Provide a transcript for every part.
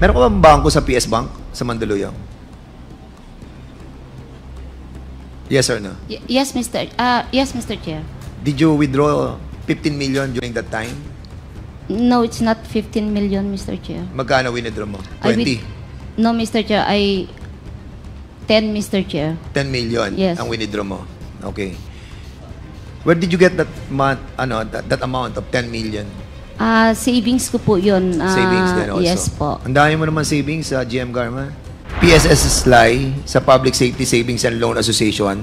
Meron ka bang bangko sa PS Bank sa Mandaluyong? Yes or no? Yes, Mr. Chair. Did you withdraw 15 million during that time? No, it's not 15 million, Mr. Chair. Magkano withdraw mo? I 20? No, Mr. Chair, 10, Mr. Chair. 10 million Yes. ang withdraw mo. Okay. Where did you get that that amount of 10 million? Savings ko po yun. Savings din also. Yes po. Ang dami mo naman savings sa GM Garma. PSS SLI sa Public Safety Savings and Loan Association.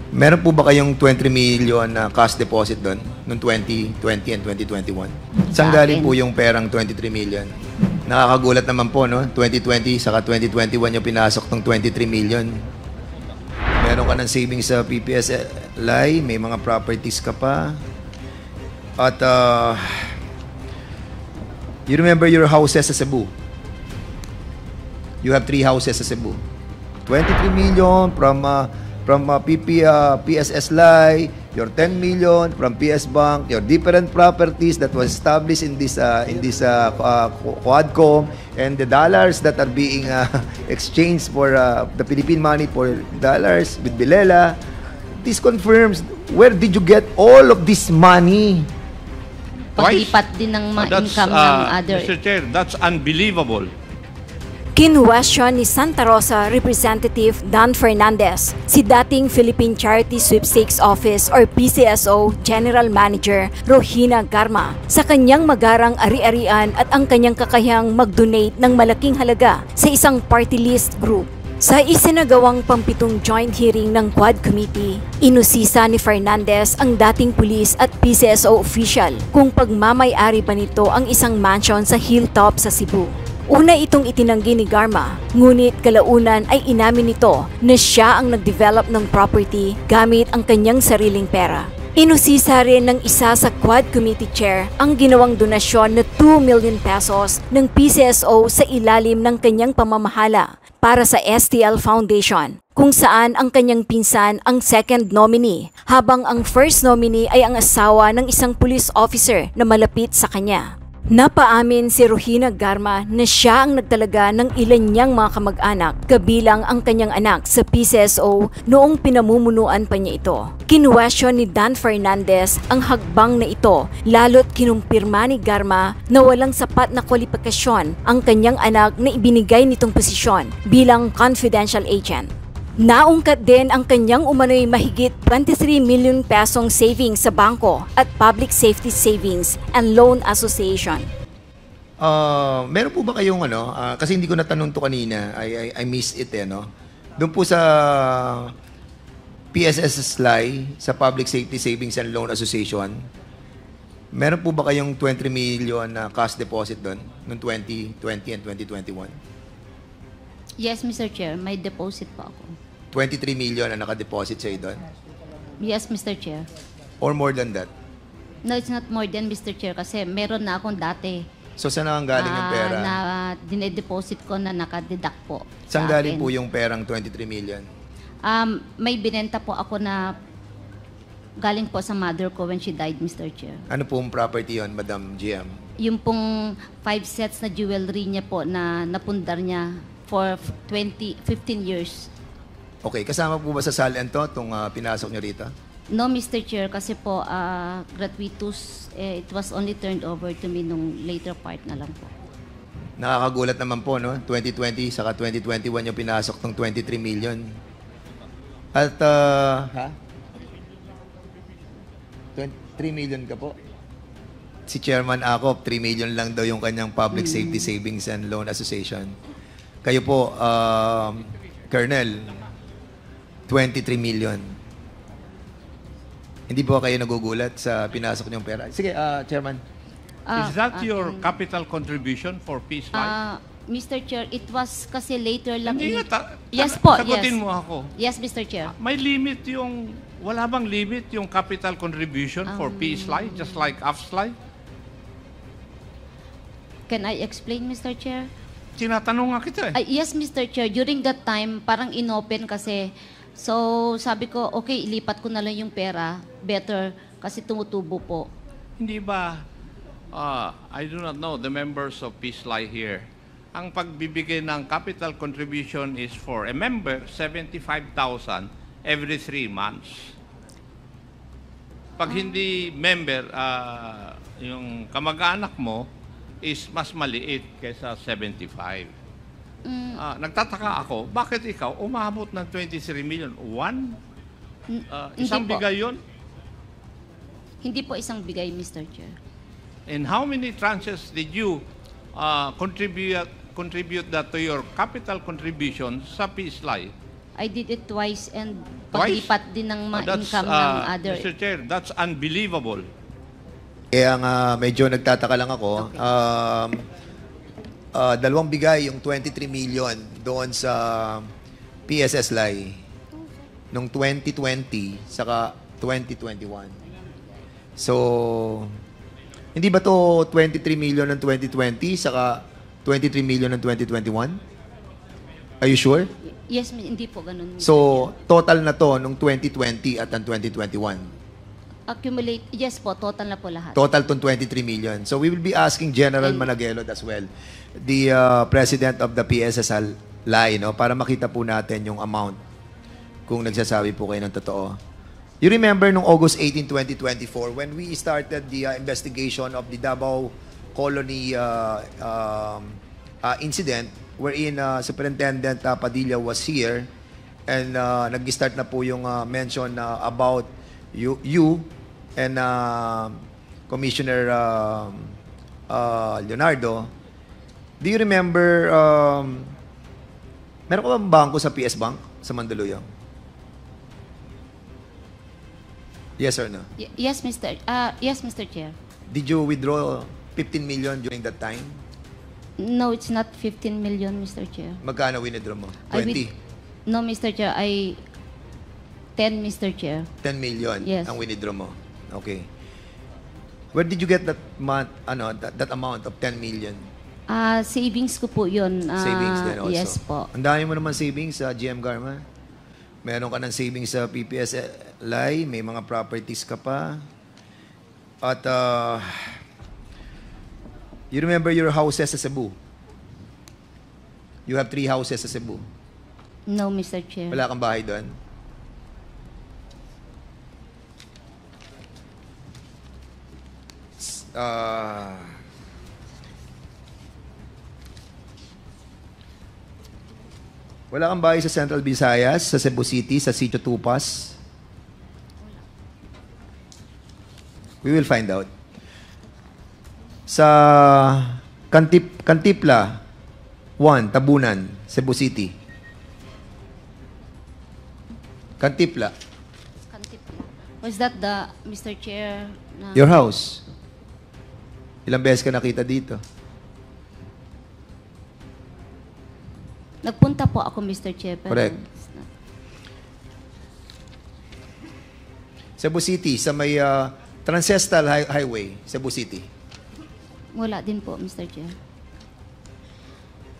Meron po ba kayong 20 million na cash deposit doon noong 2020 and 2021? Saan galing po yung perang 23 million? Nakakagulat naman po, no? 2020 saka 2021 yung pinasok ng 23 million. Meron ka ng savings sa PPSLI, may mga properties ka pa. At you remember your houses sa Cebu? You have 3 houses sa Cebu. 23 million from PSSLI, your 10 million from PS Bank, your different properties that was established in this Quadcom, and the dollars that are being exchanged for the Philippine money for dollars with Bilela. This confirms, where did you get all of this money? Paglipat din ng mga income ng other. Mr. Chair, that's unbelievable. Kinwestiyon ni Santa Rosa Representative Dan Fernandez si dating Philippine Charity Sweepstakes Office or PCSO General Manager Rohina Garma sa kanyang magarang ari-arian at ang kanyang kakayahang mag-donate ng malaking halaga sa isang party list group. Sa isinagawang pampitong joint hearing ng Quad Committee, inusisa ni Fernandez ang dating pulis at PCSO official kung pagmamay-ari ba nito ang isang mansion sa Hilltop sa Cebu. Una itong itinanggi ni Garma, ngunit kalaunan ay inamin nito na siya ang nag-develop ng property gamit ang kanyang sariling pera. Inusisa rin ng isa sa Quad Committee Chair ang ginawang donasyon na 2 million pesos ng PCSO sa ilalim ng kanyang pamamahala para sa STL Foundation, kung saan ang kanyang pinsan ang second nominee, habang ang first nominee ay ang asawa ng isang police officer na malapit sa kanya. Napaamin si Rohina Garma na siya ang nagtalaga ng ilan niyang mga kamag-anak, kabilang ang kanyang anak sa PCSO noong pinamumunuan pa niya ito. Kinwestiyon ni Dan Fernandez ang hagbang na ito, lalo't kinumpirma ni Garma na walang sapat na kwalifikasyon ang kanyang anak na ibinigay nitong posisyon bilang confidential agent. Naungkat din ang kanyang umano'y mahigit 23 million pesong savings sa bangko at Public Safety Savings and Loan Association. Meron po ba kayong kasi hindi ko natanong to kanina, I missed it no? Doon po sa PSS SLI, sa Public Safety Savings and Loan Association, meron po ba kayong 23 million na cash deposit doon noong 2020 and 2021? Yes, Mr. Chair, may deposit po ako. 23 million ang nakadeposit sa'yo doon? Yes, Mr. Chair. Or more than that? No, it's not more than, Mr. Chair, kasi meron na akong dati. So, saan ang galing yung pera? Na dinedeposit ko na nakadeduct po. Saan galing po yung perang 23 million? May binenta po ako na galing po sa mother ko when she died, Mr. Chair. Ano pong property yon, Madam GM? Yung pong 5 sets na jewelry niya po na napundar niya for 15 years. Okay, kasama po ba sa salian to, itong pinasok niyo rito? No, Mr. Chair, kasi po gratuitous, it was only turned over to me nung later part na lang po. Nakakagulat naman po, no? 2020 saka 2021 yung pinasok ng 23 million. At, 3 million ka po? Si Chairman Acop, 3 million lang daw yung kanyang Public Safety Savings and Loan Association. Kayo po, Colonel, 23 million. Hindi po kayo nagugulat sa pinasok niyong pera? Sige, Chairman. Is that your capital contribution for Peace Life? Mr. Chair, it was kasi later lang. Hindi Yes po, yes. Sagutin mo ako. Yes, Mr. Chair. May limit yung, wala bang limit yung capital contribution for Peace Life, just like AFS Life? Can I explain, Mr. Chair? Tinatanong nga kita Yes, Mr. Chair. During that time, parang inopen kasi. So, sabi ko, okay, ilipat ko na lang yung pera. Better, kasi tumutubo po. Hindi ba, I do not know the members of Peace Life here. ang pagbibigay ng capital contribution is for a member, 75,000 every 3 months. Pag hindi member, yung kamag-anak mo is mas maliit kaysa 75. Nagtataka ako, bakit ikaw umabot ng 23 million? Isang Hindi po. bigay yun? Hindi po isang bigay, Mr. Chair. And how many tranches did you contribute that to your capital contribution sa PSLI? I did it twice and Twice? paglipat din ng mga income ng other. Mr. Chair, that's unbelievable. Kaya nga medyo nagtataka lang ako. Dalawang bigay yung 23 million doon sa PSS LAI nung 2020 saka 2021. So, hindi ba to 23 million ng 2020 saka 23 million ng 2021? Are you sure? Yes, hindi po ganun. Mr. So, Chair. total na to nung 2020 at ang 2021. Accumulate, yes po, total na po lahat. Total tong 23 million. So we will be asking General Managuelod as well, the president of the PSS LAI, no, para makita po natin yung amount kung nagsasabi po kayo ng totoo. You remember nung August 18, 2024, when we started the investigation of the Davao Colony incident wherein Superintendent Padilla was here and nag-start na po yung mention about you and Commissioner Leonardo. Do you remember, meron ka bang bangko sa PS Bank sa Mandaluyong? Yes or no? Yes, Mr. Chair. Did you withdraw 15 million during that time? No, it's not 15 million, Mr. Chair. Magkano withdraw mo? I 20? No, Mr. Chair, 10, Mr. Chair. 10 million Yes. ang withdraw mo. Okay. Where did you get that that amount of 10 million? Savings ko po yun. Savings din also. Yes po. Ang dami mo naman savings sa GM Garma. Meron ka ng savings sa PPS LAI, may mga properties ka pa. At you remember your houses sa Cebu? You have 3 houses sa Cebu. No, Mr. Chair. Wala kang bahay doon? Wala kang bahay sa Central Visayas, sa Cebu City, sa Sitio Tupas? We will find out. Sa Cantipla 1, Tabunan, Cebu City. Cantipla. Was that the, Mr. Chair? Your house. Ilang beses ka nakita dito? Nagpunta po ako, Mr. Chair. Pero Correct. it's not. Cebu City, sa may Transestal Highway, Cebu City. Wala din po, Mr. Chair.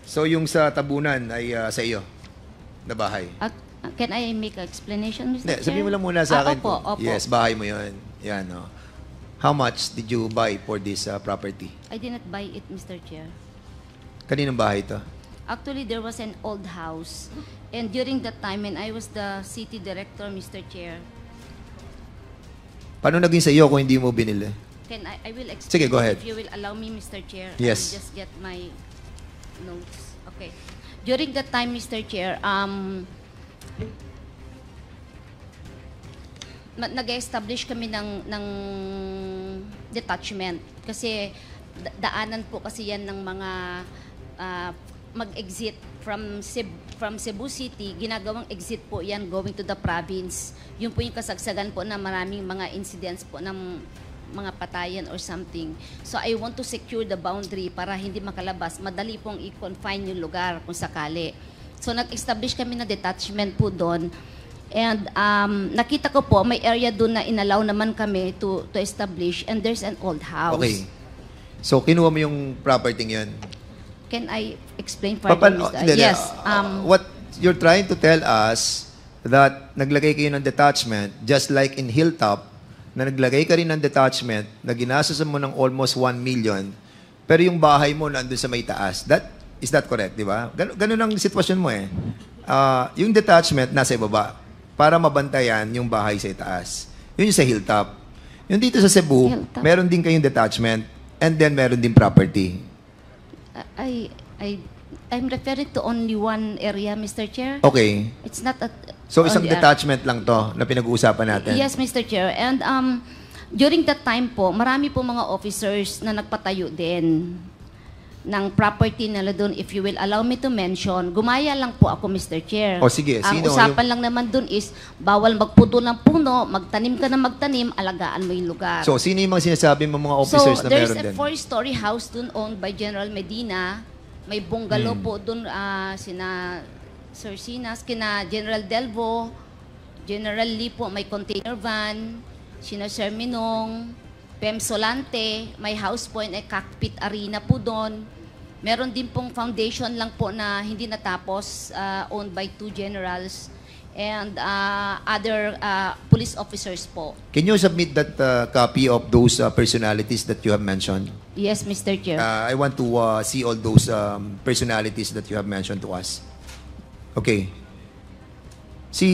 So yung sa Tabunan ay sa iyo na bahay. Can I make an explanation, Mr. Hindi, Chair? sabihin mo lang muna sa akin. Opo, kung- opo. Yes, bahay mo yun. Yan, no. How much did you buy for this property? I did not buy it, Mr. Chair. Kaninong bahay to? Actually, there was an old house. And during that time, when I was the city director, Mr. Chair, Paano naging sa iyo kung hindi mo binili? I will explain. Sige, go ahead. If you will allow me, Mr. Chair. Yes. I will just get my notes. Okay. During that time, Mr. Chair, nag-establish kami ng detachment. Kasi daanan po kasi yan ng mga mag-exit from Cebu City, ginagawang exit po yan going to the province. Yun po yung kasagsagan po na maraming mga incidents po ng mga patayan or something. So I want to secure the boundary para hindi makalabas. Madali pong i-confine yung lugar kung sakali. So nag-establish kami na detachment po doon. And nakita ko po, may area doon na inalaw naman kami to establish, and there's an old house. Okay. So kinuha mo yung property yun? Can I explain further, Mr. Yes. What you're trying to tell us that naglagay kayo ng detachment just like in Hilltop na naglagay ka rin ng detachment na ginastos mo ng almost 1 million pero yung bahay mo nandun sa may taas. Is that correct, di ba? Ganun ang sitwasyon mo eh. Yung detachment nasa ibaba para mabantayan yung bahay sa itaas. Yun yung sa hilltop. Yung dito sa Cebu, Hilltop. meron din kayong detachment and then meron din property. I'm referring to only one area, Mr. Chair. Okay. It's not a... So isang only a- detachment lang to na pinag-uusapan natin. Yes, Mr. Chair. And during that time po, marami po mga officers na nagpatayo din ng property nila doon. If you will allow me to mention, gumaya lang po ako, Mr. Chair. O, sige. Ang Sino usapan lang naman doon is, bawal magputo ng puno, magtanim ka na magtanim, alagaan mo yung lugar. So sino yung mga sinasabi mo mga officers na there's meron din? a 4-story house doon owned by General Medina. May bungalow po doon sina Sir Sinas, kina General Delvo, General Lee po, may container van, sina Sir Minong, Pem Solante, may house po and cockpit arena po doon. Meron din pong foundation lang po na hindi natapos, owned by 2 generals and other police officers po. Can you submit that copy of those personalities that you have mentioned? Yes, Mr. Chair. I want to see all those personalities that you have mentioned to us. Okay. Si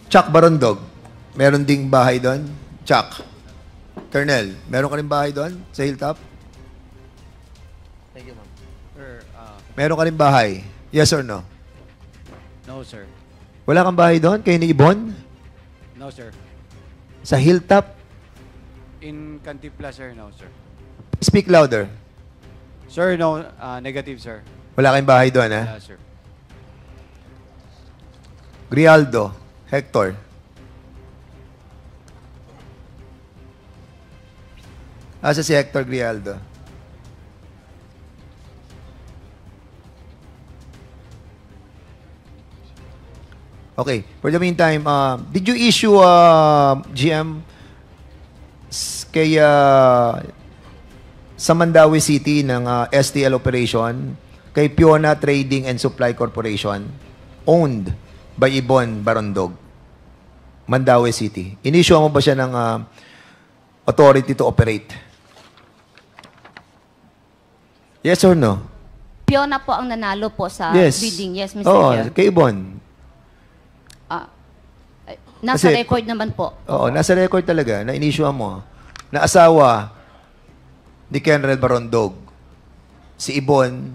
Chuck Barondog, meron ding bahay doon? Chuck. Colonel, meron ka rin bahay doon sa hilltop? Thank you, ma'am. Sir, Meron ka rin bahay? Yes or no? no, sir. Wala kang bahay doon? Kayo ni Ibon? No, sir. Sa hilltop? In Cantipla, sir, no, sir. Speak louder. Sir, no, negative, sir. Wala kayong bahay doon, ha? Wala, sir. Grialdo, Hector. Asa si Hector Grialdo? Okay. For the meantime, did you issue GM kay sa Mandaue City ng STL operation kay Piona Trading and Supply Corporation owned by Ibon Barondog, Mandaue City? In-issue mo ba siya ng authority to operate? Yes or no? Piona po ang nanalo po sa Yes. bidding. Yes, Mr. Oo, Chair. kay Ibon. Nasa Kasi- record naman po. Oo, nasa record talaga na in-issue mo na asawa ni Kenrel Barondog, si Ibon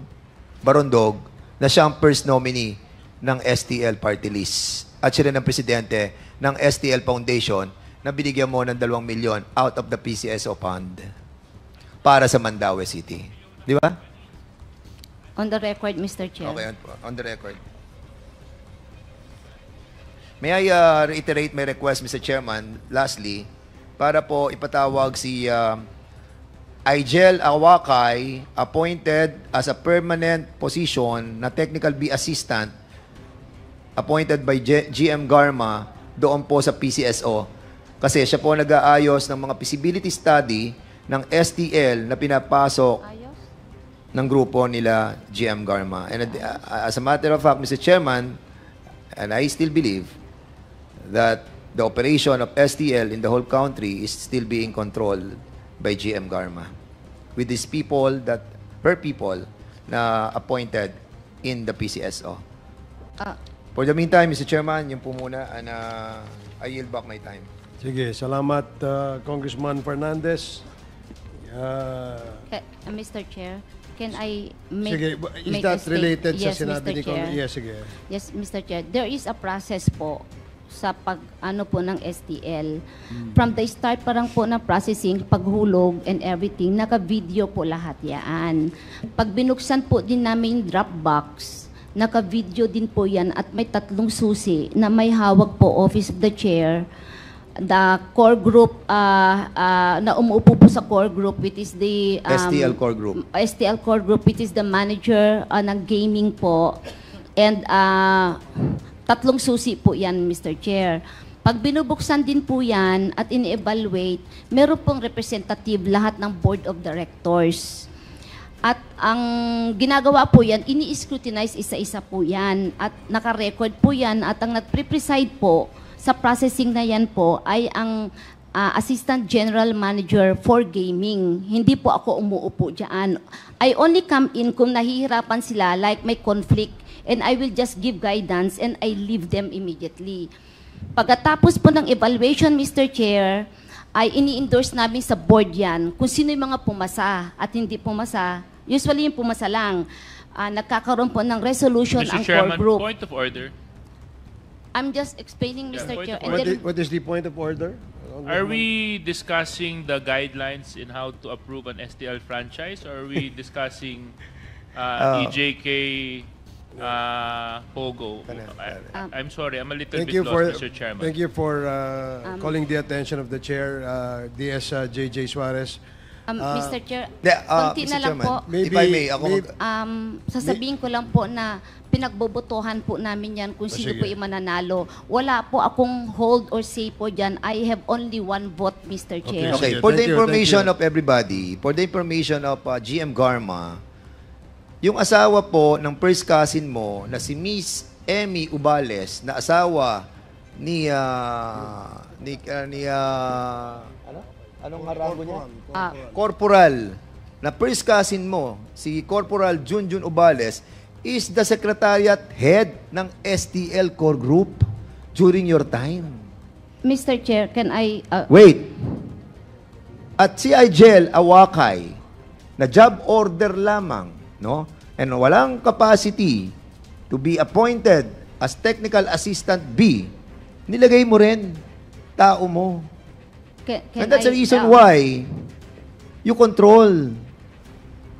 Barondog, na siyang first nominee ng STL Party List. At siya rin ang presidente ng STL Foundation na binigyan mo ng 2 milyon out of the PCSO fund para sa Mandaue City. Di ba? On the record, Mr. Chair. Okay, on the record. May I reiterate my request, Mr. Chairman, lastly, para po ipatawag si Igel Awakay, appointed as a permanent position na Technical B Assistant, appointed by GM Garma doon po sa PCSO. Kasi siya po nag-aayos ng mga feasibility study ng STL na pinapasok ng grupo nila GM Garma. And as a matter of fact, Mr. Chairman, and I still believe that the operation of STL in the whole country is still being controlled by GM Garma with these people na appointed in the PCSO. For the meantime, Mr. Chairman, yun po muna, and I yield back my time. Sige, salamat Congressman Fernandez. Mr. Chair, can I make Sige, is make a that state- related sa Yes, sinabi Mr. ni Chair. Yes, sige. Yes, Mr. Chair. There is a process po sa pag-ano po ng STL. From the start parang po na processing, paghulog and everything, naka-video po lahat yan. Pag binuksan po din namin yung Dropbox, naka-video din po yan at may 3 susi na may hawak po Office of the Chair, the core group, na umuupo po sa core group, which is the... STL Core Group. STL Core Group, which is the manager ng gaming po. And 3 susi po yan, Mr. Chair. Pag binubuksan din po yan at ini-evaluate, meron pong representative lahat ng Board of Directors. At ang ginagawa po yan, ini-scrutinize isa-isa po yan. At naka-record po yan. At ang nag-preside po sa processing na yan po ay ang Assistant General Manager for Gaming. Hindi po ako umuupo dyan. I only come in kung nahihirapan sila, like may conflict, and I will just give guidance and I leave them immediately. Pagkatapos po ng evaluation, Mr. Chair, ay ini-endorse namin sa board yan kung sino yung mga pumasa at hindi pumasa. Usually yung pumasa lang. Nagkakaroon po ng resolution Mr. ang Chairman, core group. point of order. I'm just explaining, Mr. point Chair. of And then, What is the point of order? Are we discussing the guidelines in how to approve an STL franchise, or are we discussing EJK Pogo? I'm sorry, I'm a little Thank bit you for lost, Mr. Chairman. thank you for calling the attention of the chair, DS JJ Suarez. Mr. Chair, Yeah, konti Mr. na lang Chairman, po. if I may, ako maybe- Sasabihin ko lang po na pinagbobotohan po namin yan kung sino sige. po yung mananalo. Wala po akong hold or say po dyan. I have only one vote, Mr. Chair. Okay, Sige, for thank the you, information thank you. of everybody, for the information of GM Garma, yung asawa po ng first cousin mo na si Miss Emmy Ubales, na asawa ni anong harango niya? Corporal, na first cousin mo, si Corporal Junjun Ubales, is the secretariat head ng STL Core Group during your time. Mr. Chair, can I... Wait. At si Igel Awakay, na job order lamang, no? And walang capacity to be appointed as technical assistant B, nilagay mo rin tao mo. can And that's the I, reason why you control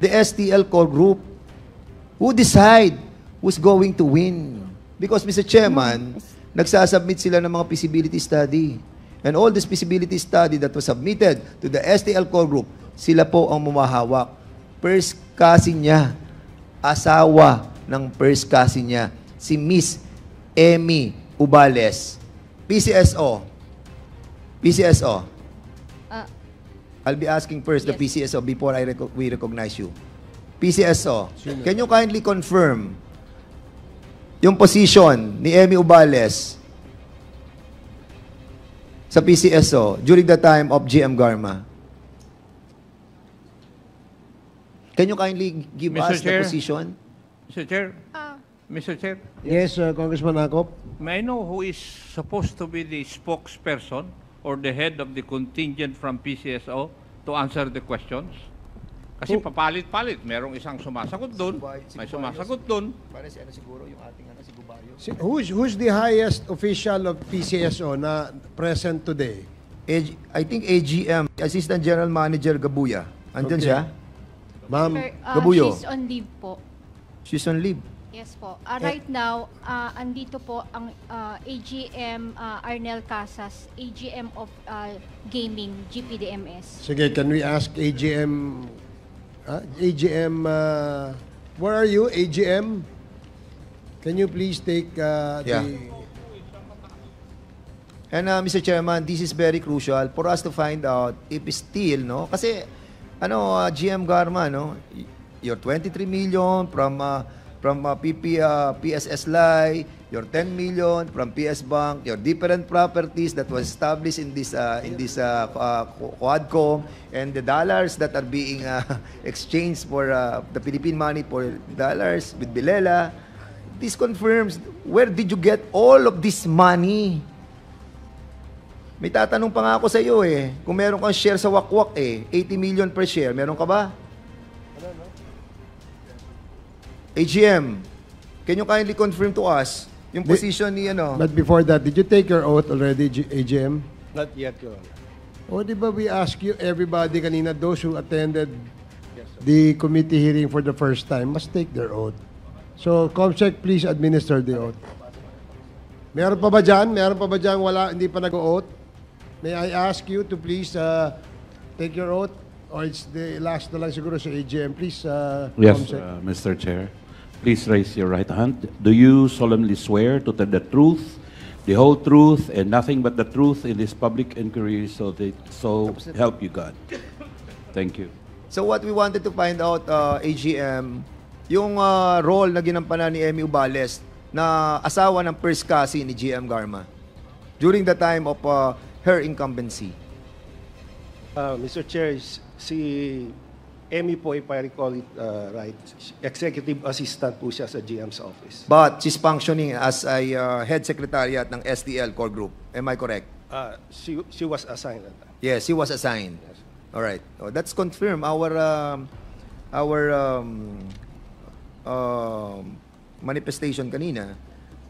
the STL core group. Who decide who's going to win? Because, Mr. Chairman, nagsasubmit sila ng mga feasibility study. And all this feasibility study that was submitted to the STL core group, sila po ang mumahawak. First cousin niya, asawa ng first cousin niya, si Miss Emmy Ubales. PCSO. PCSO. I'll be asking first the Yes. PCSO before we recognize you. PCSO, can you kindly confirm yung position ni Emmy Ubales sa PCSO during the time of GM Garma? Can you kindly give Mr. us Chair. the position? Mr. Chair? Mr. Chair, Yes, Congressman Akop. may I know who is supposed to be the spokesperson or the head of the contingent from PCSO to answer the questions? Kasi papalit-palit. Merong isang sumasagot doon, may sumasagot doon. Para si ano siguro, yung ating ano, si Gubayo. Who's the highest official of PCSO na present today? I think AGM, Assistant General Manager Gabuya. Andyan Okay. siya? Ma'am, Gabuyo. She's on leave po. She's on leave. Yes po. Right now, andito po ang AGM Arnel Casas, AGM of Gaming, GPDMS. sige, can we ask AGM, where are you, AGM? Can you please take Yeah. And Mr. Chairman, this is very crucial for us to find out if still, no? Kasi, GM Garma, no? Your 23 million from PSS Lai, your 10 million from PS Bank, your different properties that was established in this Quadcom, and the dollars that are being exchanged for the Philippine money for dollars with Bilela. This confirms, where did you get all of this money? May tatanong pa nga ako sa iyo eh. Kung meron kang share sa Wakwak 80 million per share, meron ka ba? AGM, can you kindly confirm to us yung position ni But before that, did you take your oath already, AGM? Not yet, Your Honor. O di ba we ask you, everybody kanina, those who attended the committee hearing for the first time must take their oath. So, Comsec, please administer the oath. Meron pa ba dyan? Meron pa ba dyan wala, hindi pa nag-oath? May I ask you to please take your oath? Or it's the last na lang siguro sa AGM. Please, Yes, Comsec. Mr. Chair. Please raise your right hand. Do you solemnly swear to tell the truth, the whole truth, and nothing but the truth in this public inquiry, so help you God? Thank you. So what we wanted to find out, AGM, yung role na ginampanan ni Emmy Ubales na asawa ng first cousin ni GM Garma during the time of her incumbency. Mr. Chair, si Emmy po, if I recall it right, executive assistant po siya sa GM's office. But she's functioning as a head secretariat ng STL core group. Am I correct? She was assigned at that. Yes, he was assigned. All right. Oh, that's confirmed our manifestation kanina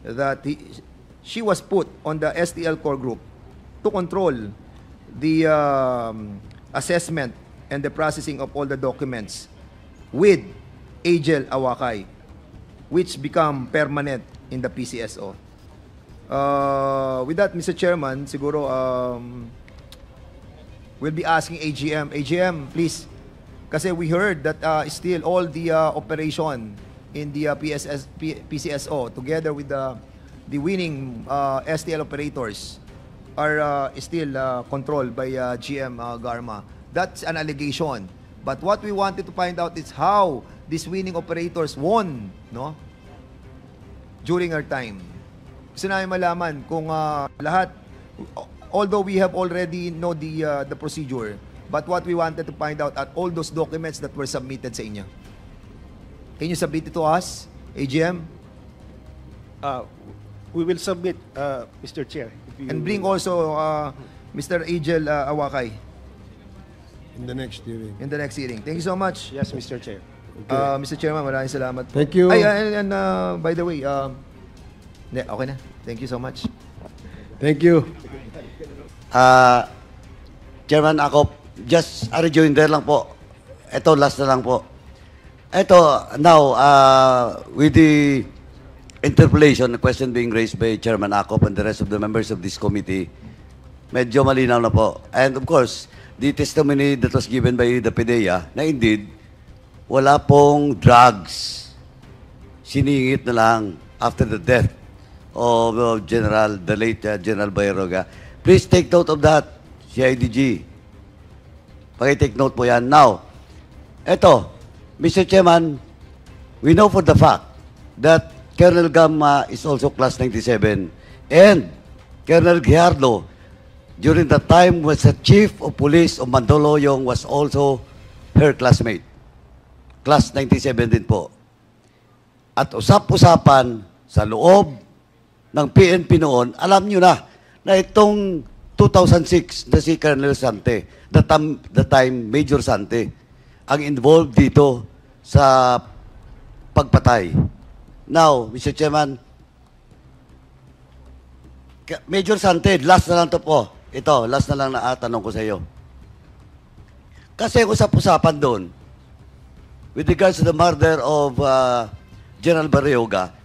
that she was put on the STL core group to control the assessment and the processing of all the documents with Agel Awakay, which become permanent in the PCSO. With that, Mr. Chairman, siguro we'll be asking AGM. AGM, please. Kasi we heard that still all the operation in the PCSO together with the winning STL operators are still controlled by GM Garma. That's an allegation. But what we wanted to find out is how these winning operators won, no? During our time. Gusto namin malaman kung lahat, although we have already know the procedure, but what we wanted to find out are all those documents that were submitted sa inyo. Can you submit it to us, AGM? We will submit, Mr. Chair. And bring also Mr. Agel Awakay In the next hearing. in the next hearing. Thank you so much. Yes, Mr. Chair. Mr. Chairman, maraming salamat. Thank you. Ay, and by the way, okay na. Thank you so much. Thank you. Chairman, ako, just a rejoinder lang po. Ito, last na lang po. Ito, now, with the interpellation, the question being raised by Chairman Akop and the rest of the members of this committee, medyo malinaw na po. And of course, the testimony that was given by the PDEA, na indeed, wala pong drugs. Siningit na lang after the death of the late General Bayeroga. Please take note of that, CIDG. Paki-take note po yan. Now, eto, Mr. Chairman, we know for the fact that Colonel Gamma is also Class 97. And Colonel Guijardo, during the time was the Chief of Police of Mandaluyong, was also her classmate. Class 97 din po. At usap-usapan sa loob ng PNP noon, alam nyo na itong 2006 na si Colonel Sante, the time Major Sante, ang involved dito sa pagpatay. Now, Mr. Chairman, Major Sante, last na lang to po. Ito, last na lang na tanong ko sa iyo. Kasi usap-usapan doon, with regards to the murder of General Barrioga,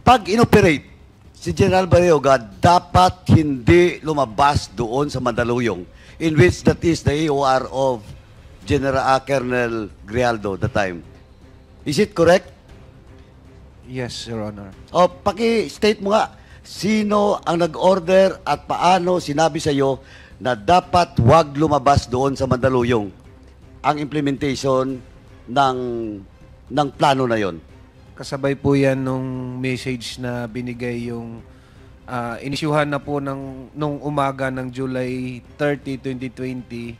pag inoperate si General Barrioga, dapat hindi lumabas doon sa Mandaluyong, in which that is the AOR of General Colonel Grijaldo the time. Is it correct? Yes, Your Honor. O, paki-state mo nga, sino ang nag-order at paano sinabi sa iyo na dapat wag lumabas doon sa Mandaluyong ang implementation ng plano na yon? Kasabay po yan nung message na binigay yung inisyuhan na po nung umaga ng July 30, 2020.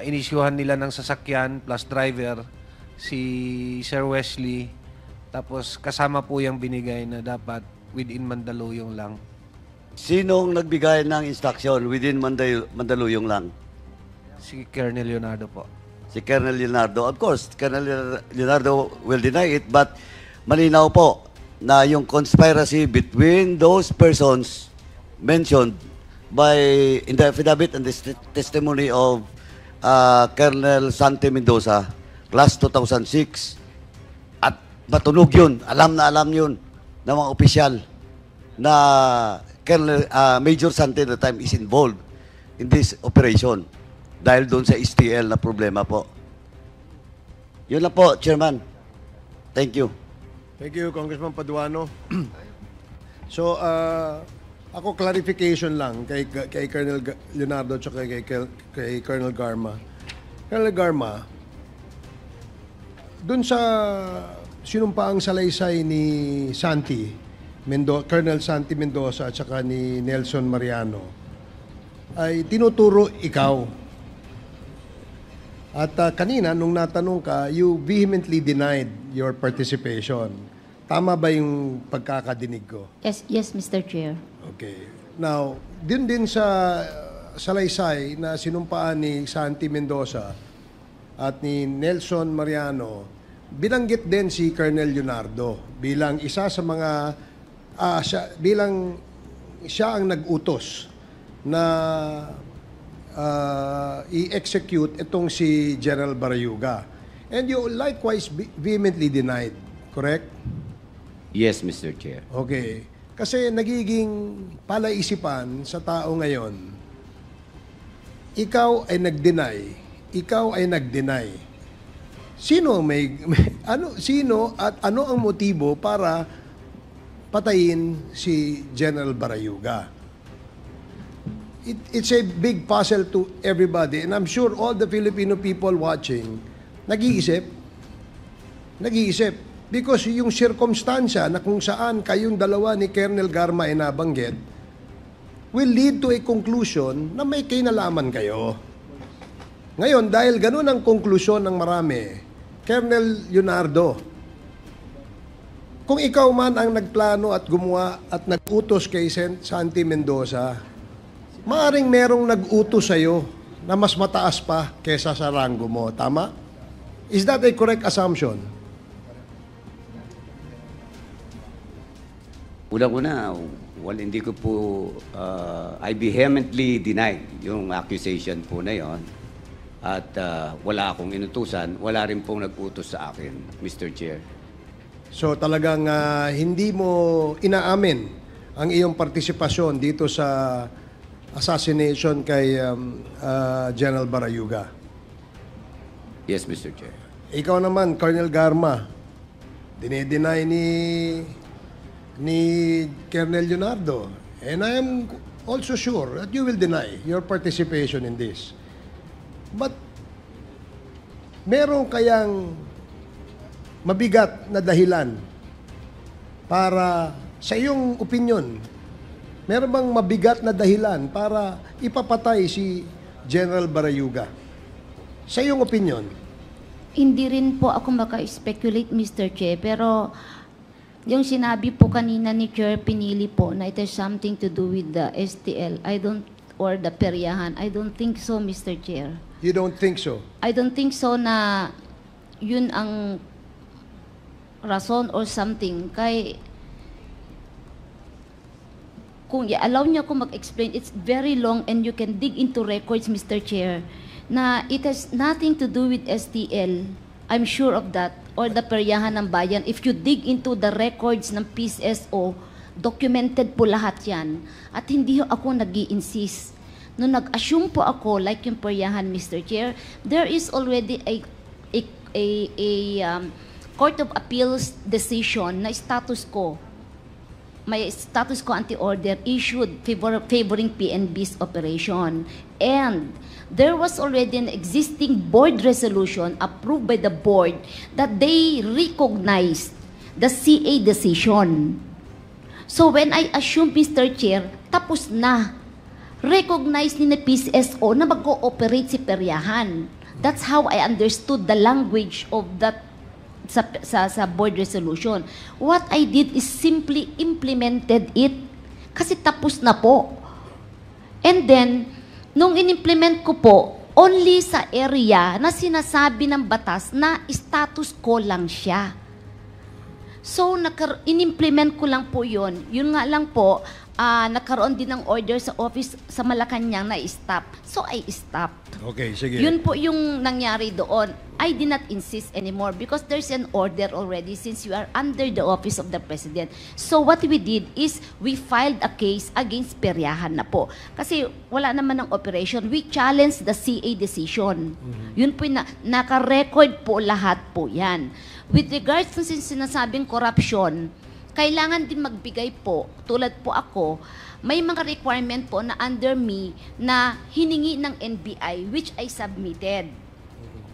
Inisyuhan nila ng sasakyan plus driver si Sir Wesley. Tapos kasama po yung binigay na dapat within Mandaluyong lang. Sinong nagbigay ng instruction within Mandaluyong lang? Si Colonel Leonardo po. Si Colonel Leonardo. Of course, Colonel Leonardo will deny it, but malinaw po na yung conspiracy between those persons mentioned in the affidavit and the testimony of Colonel Sante Mendoza, class 2006, at matunog yun, alam yun ng mga opisyal na Colonel Major Sante at the time is involved in this operation dahil doon sa STL na problema po. Yun lang po, Chairman. Thank you. Thank you, Congressman Paduano. So, ako clarification lang kay Colonel Leonardo at kay Colonel Garma. Colonel Garma, dun sa sinumpaang salaysay ni Colonel Santi Mendoza at saka ni Nelson Mariano, ay tinuturo ikaw. At kanina, nung natanong ka, you vehemently denied your participation. Tama ba yung pagkakadinig ko? Yes, Mr. Chair. Okay. Now, din sa salaysay na sinumpaan ni Santi Mendoza at ni Nelson Mariano, binanggit din si Colonel Leonardo bilang isa sa mga siya ang nag-utos na i-execute itong si General Barayuga. And you likewise vehemently denied, correct? Yes, Mr. Chair. Okay. Kasi nagiging palaisipan sa tao ngayon, ikaw ay nag-deny. Sino at ano ang motibo para patayin si General Barayuga? It's a big puzzle to everybody, and I'm sure all the Filipino people watching nag-iisip. Because yung circumstansya na kung saan kayong dalawa ni Colonel Garma ay nabanggit will lead to a conclusion na may kinalaman kayo. Ngayon, dahil ganun ang konklusyon ng marami, Colonel Leonardo, kung ikaw man ang nagplano at gumawa at nag-utos kay Santi Mendoza, maaring merong nag-utos sa'yo na mas mataas pa kesa sa ranggo mo. Tama? Is that a correct assumption? Unang-una, hindi ko po, I vehemently denied yung accusation po na yon. At wala akong inutusan, wala rin pong nag-utos sa akin, Mr. Chair. So talagang hindi mo inaamin ang iyong partisipasyon dito sa assassination kay General Barayuga? Yes, Mr. Chair. Ikaw naman, Colonel Garma, dinedeny ni Colonel Leonardo. And I am also sure that you will deny your participation in this. But meron kayang mabigat na dahilan para sa iyong opinion, meron bang mabigat na dahilan para ipapatay si General Barayuga? Sa iyong opinion? Hindi rin po ako maka-speculate, Mr. Che, pero yung sinabi po kanina ni Chair Pinili po na it has something to do with the STL, or the peryahan, I don't think so, Mr. Chair. You don't think so? I don't think so na yun ang rason or something. Kung i-allow niyo ako mag-explain, it's very long and you can dig into records, Mr. Chair, na it has nothing to do with STL. I'm sure of that. Or the peryahan ng bayan. If you dig into the records ng PCSO, documented po lahat yan. At hindi ako nag-i-insist. Nung nag-assume po ako, like yung peryahan, Mr. Chair, there is already a Court of Appeals decision na status quo. May status quo anti-order issued favoring PNB's operation. And there was already an existing board resolution approved by the board that they recognized the CA decision. So when I assume, Mr. Chair, tapos na. Recognize ni PCSO na mag-ooperate si peryahan. That's how I understood the language of that sa board resolution. What I did is simply implemented it kasi tapos na po. And then, nung in-implement ko po, only sa area na sinasabi ng batas na status quo lang siya. So, in-implement ko lang po yun. Yun nga lang po, nagkaroon din ng order sa office sa Malacanang na i-stop. So, I stopped. Okay, sige. Yun po yung nangyari doon. I did not insist anymore because there's an order already since you are under the office of the President. So, what we did is we filed a case against peryahan na po. Kasi wala naman ng operation. We challenged the CA decision. Yun po yung naka-record po lahat po yan. With regards to sinasabing corruption, kailangan din magbigay po, tulad po ako, may mga requirement po na under me na hiningi ng NBI which I submitted.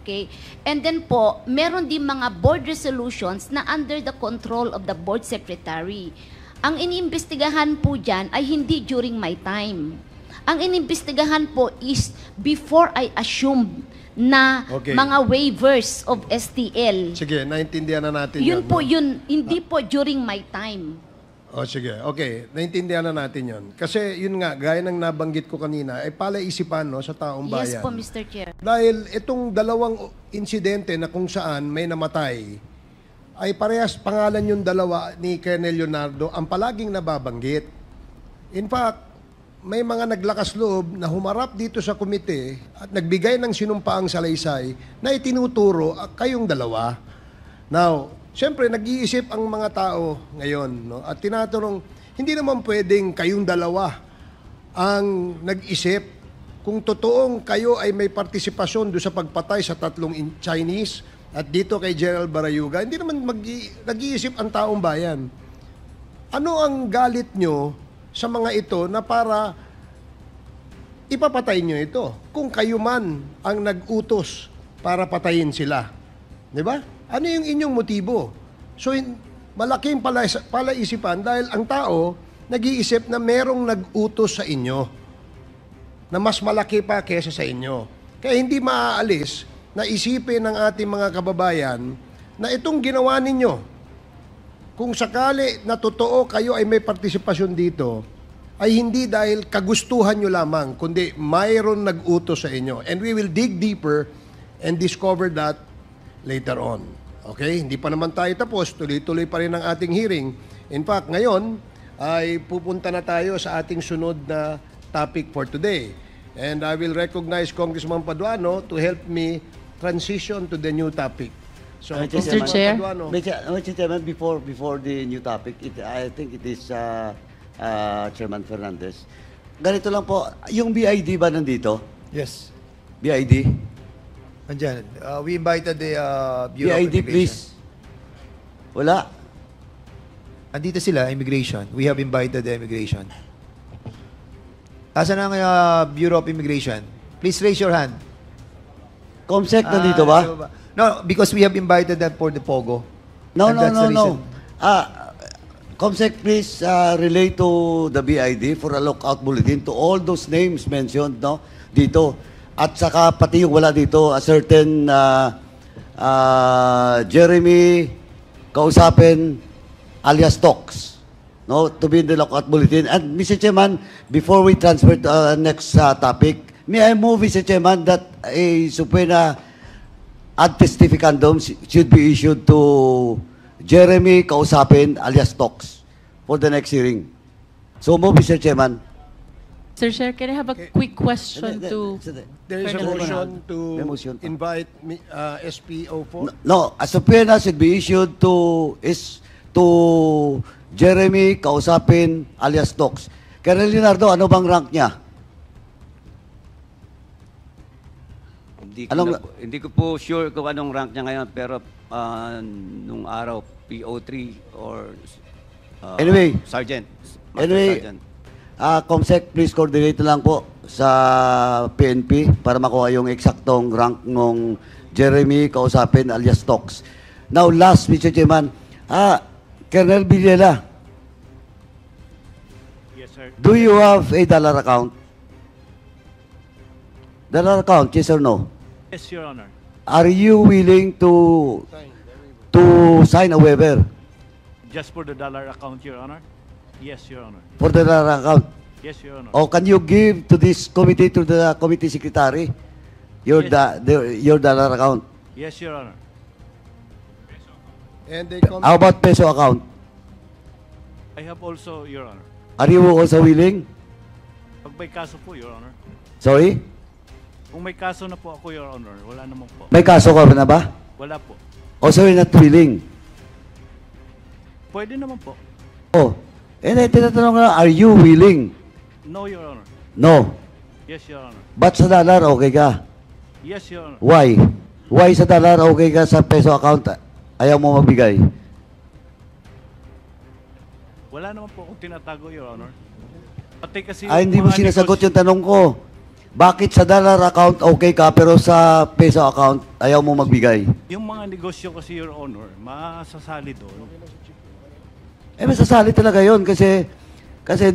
Okay? And then po, meron din mga board resolutions na under the control of the board secretary. Ang iniimbestigahan po dyan ay hindi during my time. Ang inimbestigahan po is before I assume na Okay. mga waivers of STL. Sige, naintindihan na natin Yun po no? yun, hindi po during my time. O sige, okay. Naintindihan na natin yon. Kasi yun nga, gaya ng nabanggit ko kanina, ay palaisipan no, sa taong bayan. Yes po, Mr. Chair. Dahil itong dalawang insidente na kung saan may namatay, ay parehas pangalan yung dalawa ni Colonel Leonardo ang palaging nababanggit. In fact, may mga naglakas loob na humarap dito sa komite at nagbigay ng sinumpaang salaysay na itinuturo kayong dalawa. Now, siyempre, nag-iisip ang mga tao ngayon. No? At tinatanong, hindi naman pwedeng kayong dalawa ang nag-isip kung totoong kayo ay may partisipasyon doon sa pagpatay sa 3 Chinese at dito kay General Barayuga. Hindi naman nag-iisip ang taong bayan. Ano ang galit nyo sa mga ito na para ipapatay nyo ito kung kayo man ang nag-utos para patayin sila? Di ba? Ano yung inyong motibo? So, malaking palaisipan dahil ang tao nag-iisip na merong nag-utos sa inyo na mas malaki pa kesa sa inyo. Kaya hindi maaalis na isipin ng ating mga kababayan na itong ginawa ninyo, kung sakali na totoo kayo ay may partisipasyon dito, ay hindi dahil kagustuhan nyo lamang, kundi mayroon nag-utos sa inyo. And we will dig deeper and discover that later on. Okay? Hindi pa naman tayo tapos. Tuloy-tuloy pa rin ang ating hearing. In fact, ngayon ay pupunta na tayo sa ating sunod na topic for today. And I will recognize Congressman Paduano to help me transition to the new topic. So, Mr. Chair, Paduano. Mr. Chairman, before the new topic, I think it is Chairman Fernandez. Ganito lang po, yung BID ba nandito? Yes. BID? Andyan. We invited the Bureau of BID, Immigration. please. Wala. Andito sila, immigration. We have invited the immigration. Asan ang Bureau of Immigration? Please raise your hand. Comsec nandito ba? No, because we have invited them for the POGO. No, And no, that's no, the no. reason. Comsec, please relay to the BID for a lookout bulletin to all those names mentioned no dito. At saka pati yung wala dito, a certain Jeremy kausapin alias Tox, no, to be in the lookout bulletin. And Mr. Chairman, before we transfer to next topic, may I move, Mr. Chairman, that a subpoena ad testificandum should be issued to Jeremy kausapin alias Tox for the next hearing. So move, Mr. Chairman. Sir Chair, can I have a quick question to... There is a motion to May motion pa. invite SPO4. No, a subpoena should be issued to Jeremy kausapin alias Tox. Colonel Leonardo, ano bang rank niya? Hindi ko po sure kung anong rank niya ngayon, pero nung araw, PO3 or Anyway. Sergeant. Anyway, Sergeant. Comsec, please coordinate lang po sa PNP para makuha yung eksaktong rank ng Jeremy kausapin alias Tox. Now, last, Mr. Chairman, Colonel Villela. Yes, sir. Do you have a dollar account? Dollar account, yes or no? Yes, Your Honor. Are you willing to sign a waiver Just for the dollar account, Your Honor? Yes, Your Honor. for the dollar account? Yes, Your Honor. Or can you give to this committee, to the committee secretary, your your dollar account? Yes, Your Honor. And they How about peso account? I have also, Your Honor. Are you also willing? Pag may kaso po, Your Honor. Sorry? Kung may kaso na po ako, Your Honor, wala naman po. May kaso ka na ba? Wala po. O so you're not willing? Pwede naman po. Oh. And then tinatanong na, are you willing? No, Your Honor. No. Yes, Your Honor. Ba't sa dollar okay ka? Yes, Your Honor. Why? Why sa dollar okay ka, sa peso account ayaw mo magbigay? Wala naman po akong tinatago, Your Honor. Pati kasi Hindi mo mga sinasagot yung tanong ko. Bakit sa dollar account okay ka, pero sa peso account ayaw mo magbigay? Yung mga negosyo kasi, Your Honor, masasali doon. Masasali talaga yon kasi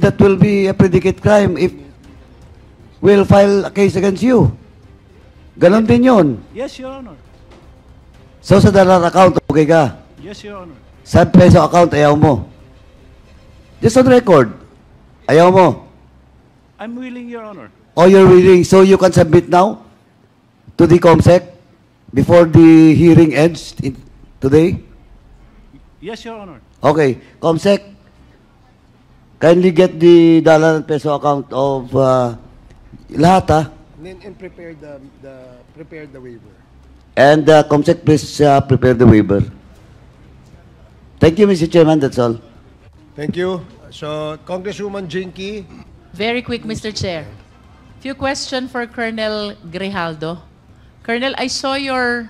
that will be a predicate crime if will file a case against you. Ganon din yun. Yes, Your Honor. So sa dollar account, okay ka? Yes, Your Honor. Sa peso account, ayaw mo. Just on record, ayaw mo. I'm willing, Your Honor. Oh, you're willing. So you can submit now to the COMSEC before the hearing ends today? Yes, Your Honor. Okay. COMSEC, kindly get the dollar and peso account of lahat, ha? And prepare the waiver. And COMSEC, please prepare the waiver. Thank you, Mr. Chairman. That's all. Thank you. So, Congresswoman Jinky. Very quick, Mr. Chair. Few questions for Colonel Grijaldo. Colonel, I saw your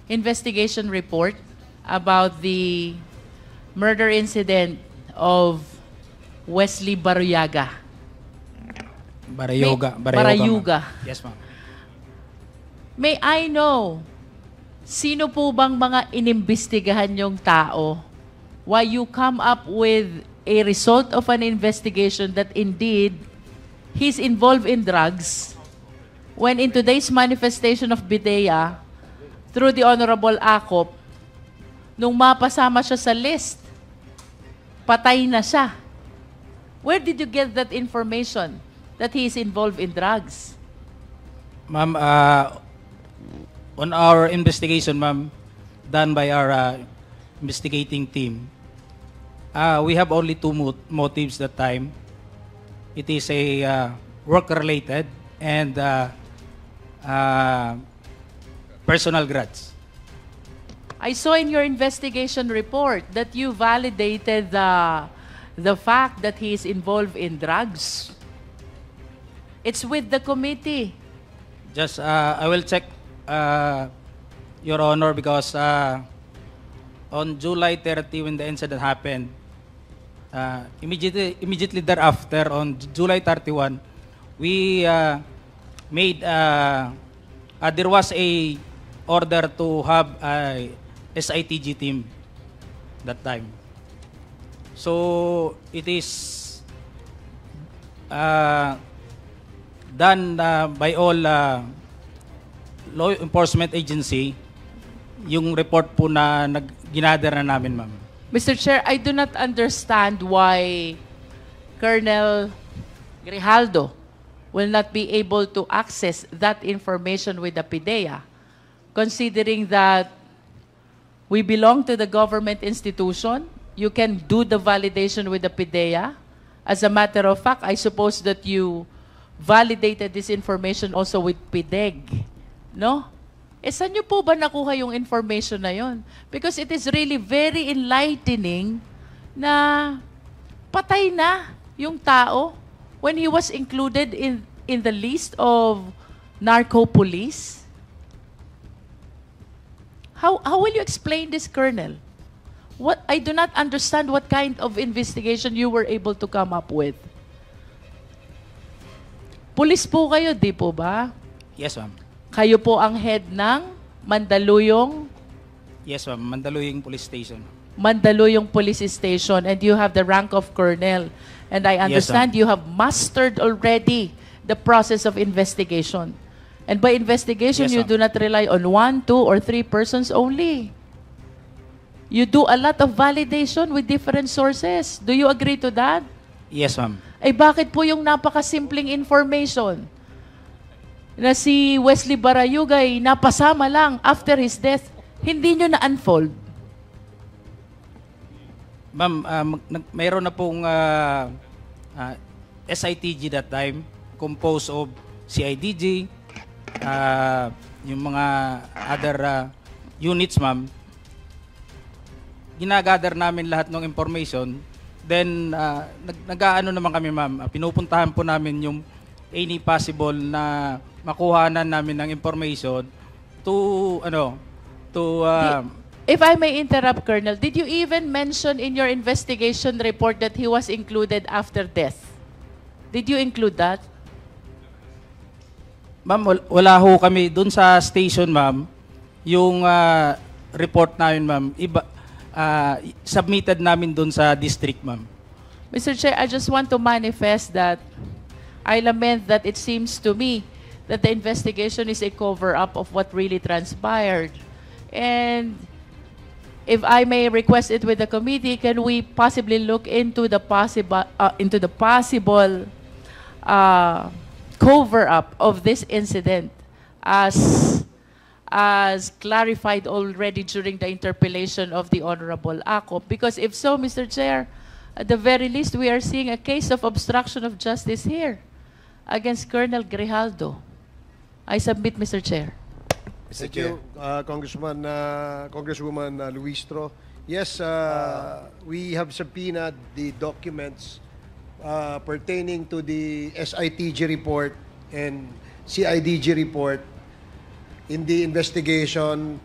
investigation report about the murder incident of Wesley Barayuga. Barayuga. Yes, ma'am. May I know, sino po bang mga inimbestigahan yung tao? Why you come up with a result of an investigation that indeed he's involved in drugs, when in today's manifestation of Bidea, through the Honorable Acop, nung mapasama siya sa list, patay na siya. Where did you get that information that he is involved in drugs? Ma'am, on our investigation, ma'am, done by our investigating team, we have only two motives that time. It is a work-related and personal grudge. I saw in your investigation report that you validated the fact that he is involved in drugs. It's with the committee. Just, I will check, Your Honor, because on July 30, when the incident happened, immediately thereafter, on July 31, we made, there was a order to have a SITG team that time. So, it is done by all law enforcement agency, yung report po na ginather na namin, ma'am. Mr. Chair, I do not understand why Colonel Grijaldo will not be able to access that information with the PIDEA, considering that we belong to the government institution. You can do the validation with the PIDEA. As a matter of fact, I suppose that you validated this information also with PIDEG, no? Saan niyo po ba nakuha yung information na yon? Because it is really very enlightening na patay na yung tao when he was included in the list of narco police. How will you explain this, Colonel? What I do not understand what kind of investigation you were able to come up with. Pulis po kayo, di po ba? Yes, ma'am. Kayo po ang head ng Mandaluyong? Yes, ma'am. Mandaluyong Police Station. Mandaluyong Police Station, and you have the rank of colonel. And I understand you have mastered already the process of investigation. And by investigation, you do not rely on 1, 2, or 3 persons only. You do a lot of validation with different sources. Do you agree to that? Yes, ma'am. Ay bakit po yung napakasimpleng information na si Wesley Barayuga ay napasama lang after his death, hindi nyo na-unfold? Ma'am, mayroon na pong SITG that time, composed of CIDG, yung mga other units, ma'am. Ginagather namin lahat ng information. Then, nag-aano naman kami, ma'am. Pinupuntahan po namin yung any possible na makuhanan namin ng information to, If I may interrupt, Colonel, did you even mention in your investigation report that he was included after death? Did you include that? Ma'am, wala ho kami dun sa station, ma'am. Yung report namin, ma'am, submitted namin dun sa district, ma'am. Mr. Chair, I just want to manifest that I lament that it seems to me that the investigation is a cover-up of what really transpired. And if I may request it with the committee, can we possibly look into the possible cover-up of this incident as clarified already during the interpellation of the Honorable Acop? Because if so, Mr. Chair, at the very least, we are seeing a case of obstruction of justice here against Colonel Grijaldo. I submit, Mr. Chair. Thank you, Congresswoman Luistro. Yes, we have subpoenaed the documents pertaining to the SITG report and CIDG report in the investigation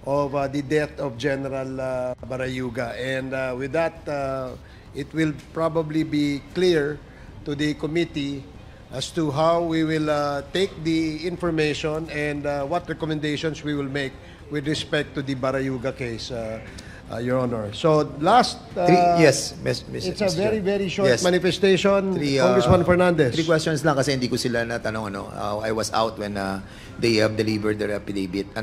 of the death of General Barayuga. And with that, it will probably be clear to the committee as to how we will take the information and what recommendations we will make with respect to the Barayuga case, Your Honor. So last, Yes, it's a very, very short manifestation, Congressman Fernandez. 3 questions lang kasi hindi ko sila natanong. I was out when they have delivered their affidavit.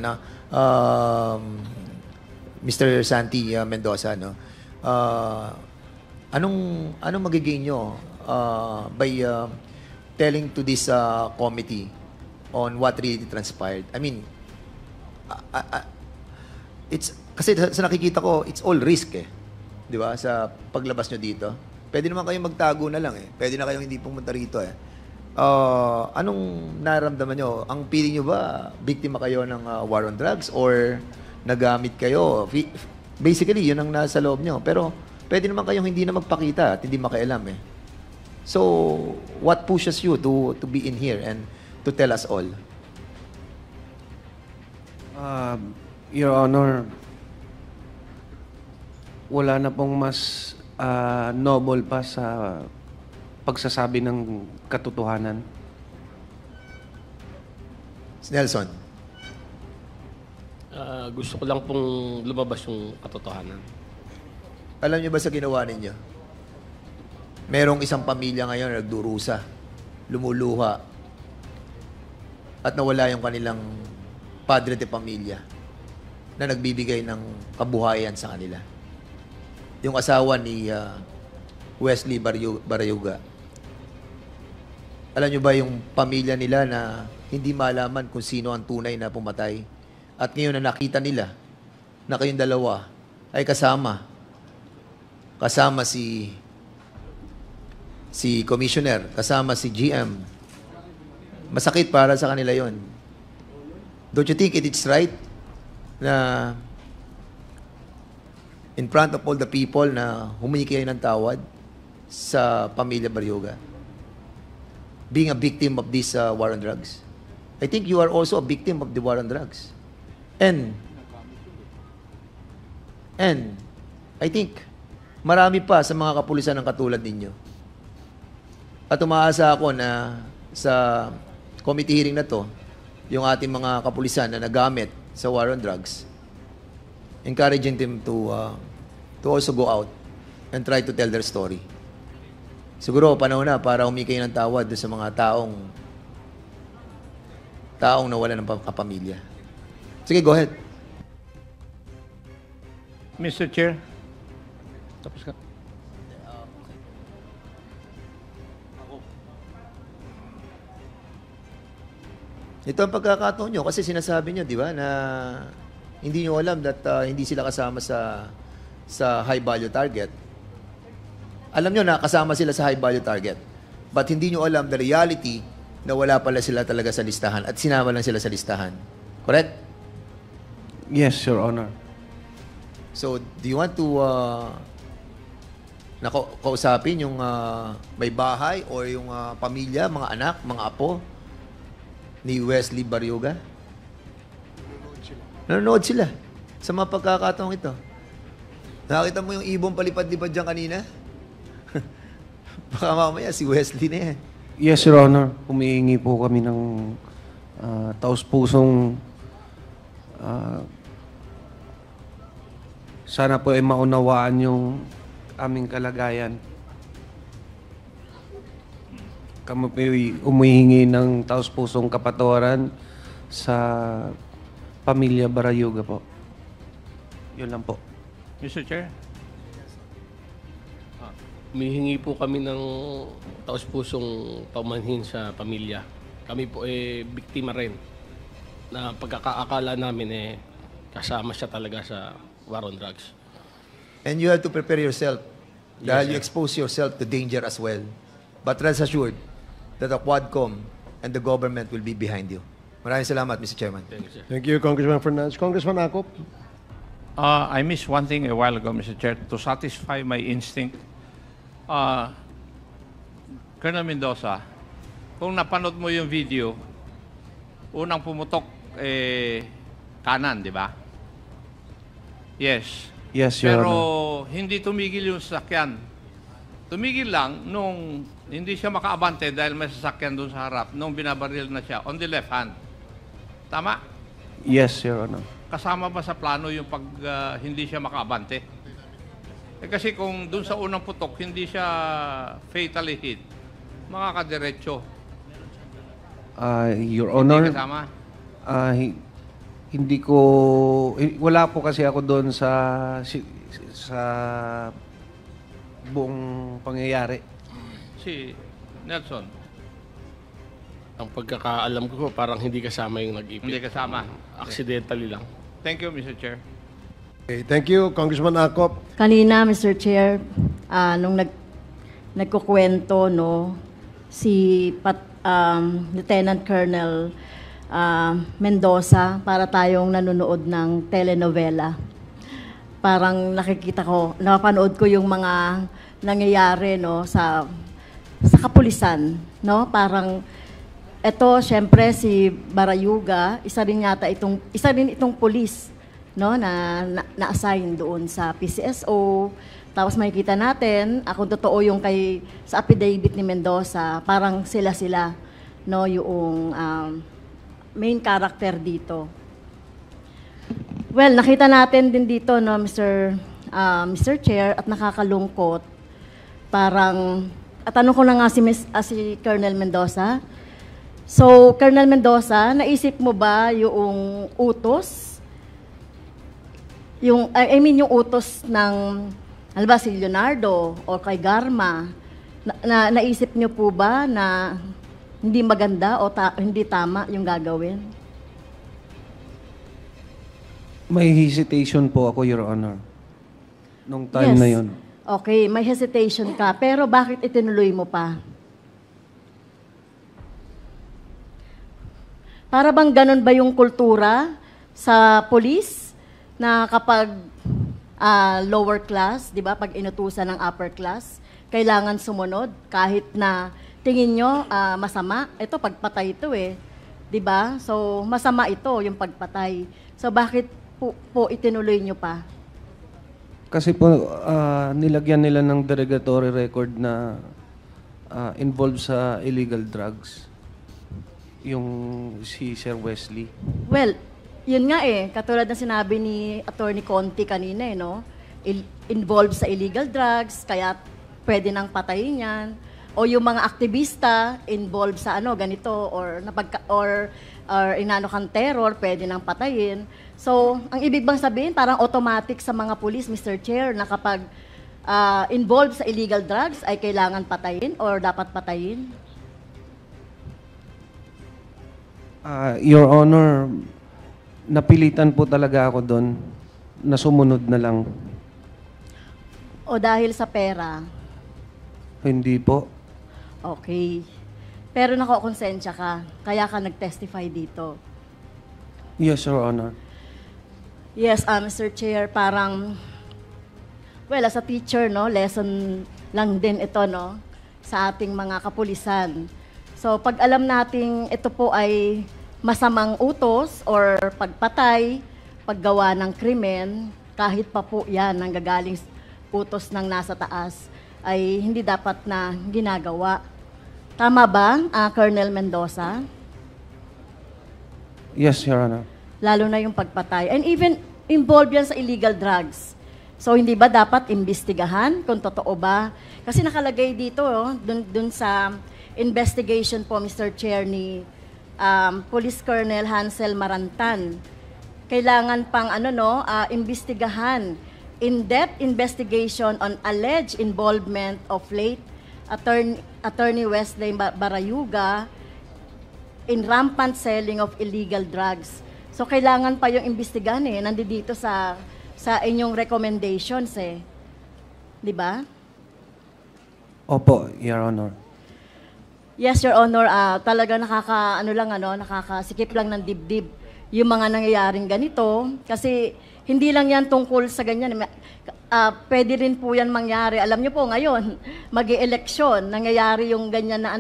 Mr. Santi Mendoza, anong magiging nyo by telling to this committee on what really transpired? I mean, it's kasi sa nakikita ko, it's all risk eh. Di ba? Sa paglabas nyo dito. Pwede naman kayong magtago na lang eh. Pwede na kayong hindi pumunta rito eh. Anong nararamdaman nyo? Ang feeling nyo ba, biktima kayo ng war on drugs or nagamit kayo? Basically, yun ang nasa loob nyo. Pero pwede naman kayong hindi na magpakita at hindi makialam eh. So, what pushes you to be in here and to tell us all? Your Honor, wala na pong mas noble pa sa pagsasabi ng katotohanan. Nelson. Gusto ko lang pong lumabas yung katotohanan. Alam niyo ba sa ginawa ninyo? Merong isang pamilya ngayon nagdurusa, lumuluha, at nawala yung kanilang padre de pamilya na nagbibigay ng kabuhayan sa kanila. Yung asawa ni Wesley Barayuga. Alam niyo ba yung pamilya nila na hindi malaman kung sino ang tunay na pumatay? At ngayon na nakita nila na kayong dalawa ay kasama si Commissioner, kasama si GM. Masakit para sa kanila yon. Don't you think it's right na in front of all the people na humingi kayo ng tawad sa pamilya Barayuga? Being a victim of this war on drugs. I think you are also a victim of the war on drugs. And I think marami pa sa mga kapulisan ng katulad ninyo. At umaasa ako na sa committee hearing na to, yung ating mga kapulisan na nagamit sa war on drugs, encouraging them to also go out and try to tell their story. Siguro panahon na para humingi kayo ng tawad sa mga taong nawala ng kapamilya. Sige, go ahead. Mr. Chair. Tapos ka. Ito ang pagkakataon nyo kasi sinasabi nyo, di ba, na hindi nyo alam that hindi sila kasama sa high value target. Alam nyo na kasama sila sa high value target. But hindi nyo alam the reality na wala pala sila talaga sa listahan at sinama lang sila sa listahan. Correct? Yes, Your Honor. So, do you want to kausapin yung may bahay o yung pamilya, mga anak, mga apo ni Wesley Barayuga? Nanonood sila sa mga pagkakataong ito. Nakita mo yung ibon palipad-lipad dyan kanina? Baka mamaya si Wesley na yan. Yes, Your Honor. Humihingi po kami ng taus-pusong sana po ay maunawaan yung aming kalagayan. kami po'y umihingi ng taos-pusong kapatawaran sa pamilya Barayuga po. Yun lang po. Mr. Chair? Humihingi po kami ng taos-pusong paumanhin sa pamilya. Kami po biktima rin na pagkakaakala namin kasama siya talaga sa war on drugs. And you have to prepare yourself dahil you sir. expose yourself to danger as well. But rest assured that the Quadcom and the government will be behind you. Maraming salamat, Mr. Chairman. Thank you, sir. Thank you, Congressman Fernandez. Congressman Akop? I missed one thing a while ago, Mr. Chair, to satisfy my instinct. Colonel Mendoza, kung napanood mo yung video, unang pumutok kanan, di ba? Yes. Yes, Your Pero Honor. hindi tumigil yung sasakyan. Tumigil lang nung hindi siya makaabante dahil may sasakyan doon sa harap nung binabaril na siya on the left hand. Tama? Yes, Your Honor. Kasama ba sa plano yung pag hindi siya makaabante? Kasi kung doon sa unang putok, hindi siya fatally hit, makakadiretso. Your Honor, Hindi kasama? hindi ko, wala po kasi ako doon sa buong pangyayari. Si Nelson? Ang pagkakaalam ko, parang hindi kasama yung nag-ipit. Hindi kasama. Accidentally lang. Thank you, Mr. Chair. Okay, thank you, Congressman Akop. Kanina, Mr. Chair, nung nagkukwento, no, si Lieutenant Colonel Mendoza, para tayong nanonood ng telenovela. Parang napanood ko yung mga nangyayari, no, sa kapulisan, no? Parang eto, syempre si Barayuga, isa rin itong pulis, no, na-assign doon sa PCSO. Tapos makikita natin, kung totoo yung sa affidavit ni Mendoza, parang sila, no, yung main character dito. Well, nakita natin din dito, no, Mr. Chair, at nakakalungkot. Parang, tanong ko na nga si Colonel Mendoza. So, Colonel Mendoza, naisip mo ba yung utos? Yung utos ng, halimbawa si Leonardo o kay Garma, naisip niyo po ba na hindi maganda o hindi tama yung gagawin? May hesitation po ako, Your Honor. Nung time na yun. Okay, may hesitation ka. Pero bakit itinuloy mo pa? Para bang ganun ba yung kultura sa police na kapag lower class, di ba, pag inutusan ng upper class, kailangan sumunod kahit na tingin nyo masama? Ito, pagpatay ito di ba? So, masama ito, yung pagpatay. So, bakit po itinuloy nyo pa? Kasi po, nilagyan nila ng derogatory record na involved sa illegal drugs. Yung si Sir Wesley. Well, yun nga katulad na sinabi ni Attorney Conti kanina no? Involved sa illegal drugs, kaya pwede nang patayin yan. O yung mga aktivista involved sa ganito, or inano kang terror, pwede nang patayin. So, ang ibig bang sabihin, parang automatic sa mga pulis, Mr. Chair, na kapag involved sa illegal drugs ay kailangan patayin or dapat patayin? Your Honor, napilitan po talaga ako doon na sumunod na lang. O dahil sa pera? Hindi po. Okay. Pero nakakonsensya ka, kaya ka nag-testify dito. Yes, Your Honor. Yes, Mr. Chair, parang, well, as a teacher, no, lesson lang din ito, no, sa ating mga kapulisan. So, pag alam nating ito po ay masamang utos or pagpatay, paggawa ng krimen, kahit pa po yan ang gagaling utos ng nasa taas, ay hindi dapat na ginagawa. Tama ba, Colonel Mendoza? Yes, Your Honor. Lalo na yung pagpatay. And even involved yan sa illegal drugs. So, hindi ba dapat imbestigahan kung totoo ba? Kasi nakalagay dito, dun sa investigation po, Mr. Chair, ni Police Colonel Hansel Marantan. Kailangan pang imbestigahan, in-depth investigation on alleged involvement of late Attorney Wesley Barayuga in rampant selling of illegal drugs. So kailangan pa yung imbestigahan nandito sa inyong recommendations 'Di ba? Opo, Your Honor. Yes, Your Honor, talaga nakakasikip lang ng dibdib yung mga nangyayaring ganito kasi hindi lang yan tungkol sa ganyan. Pwede rin po yan mangyari. Alam niyo po ngayon, mag-i-eleksyon, nangyayari yung ganyan na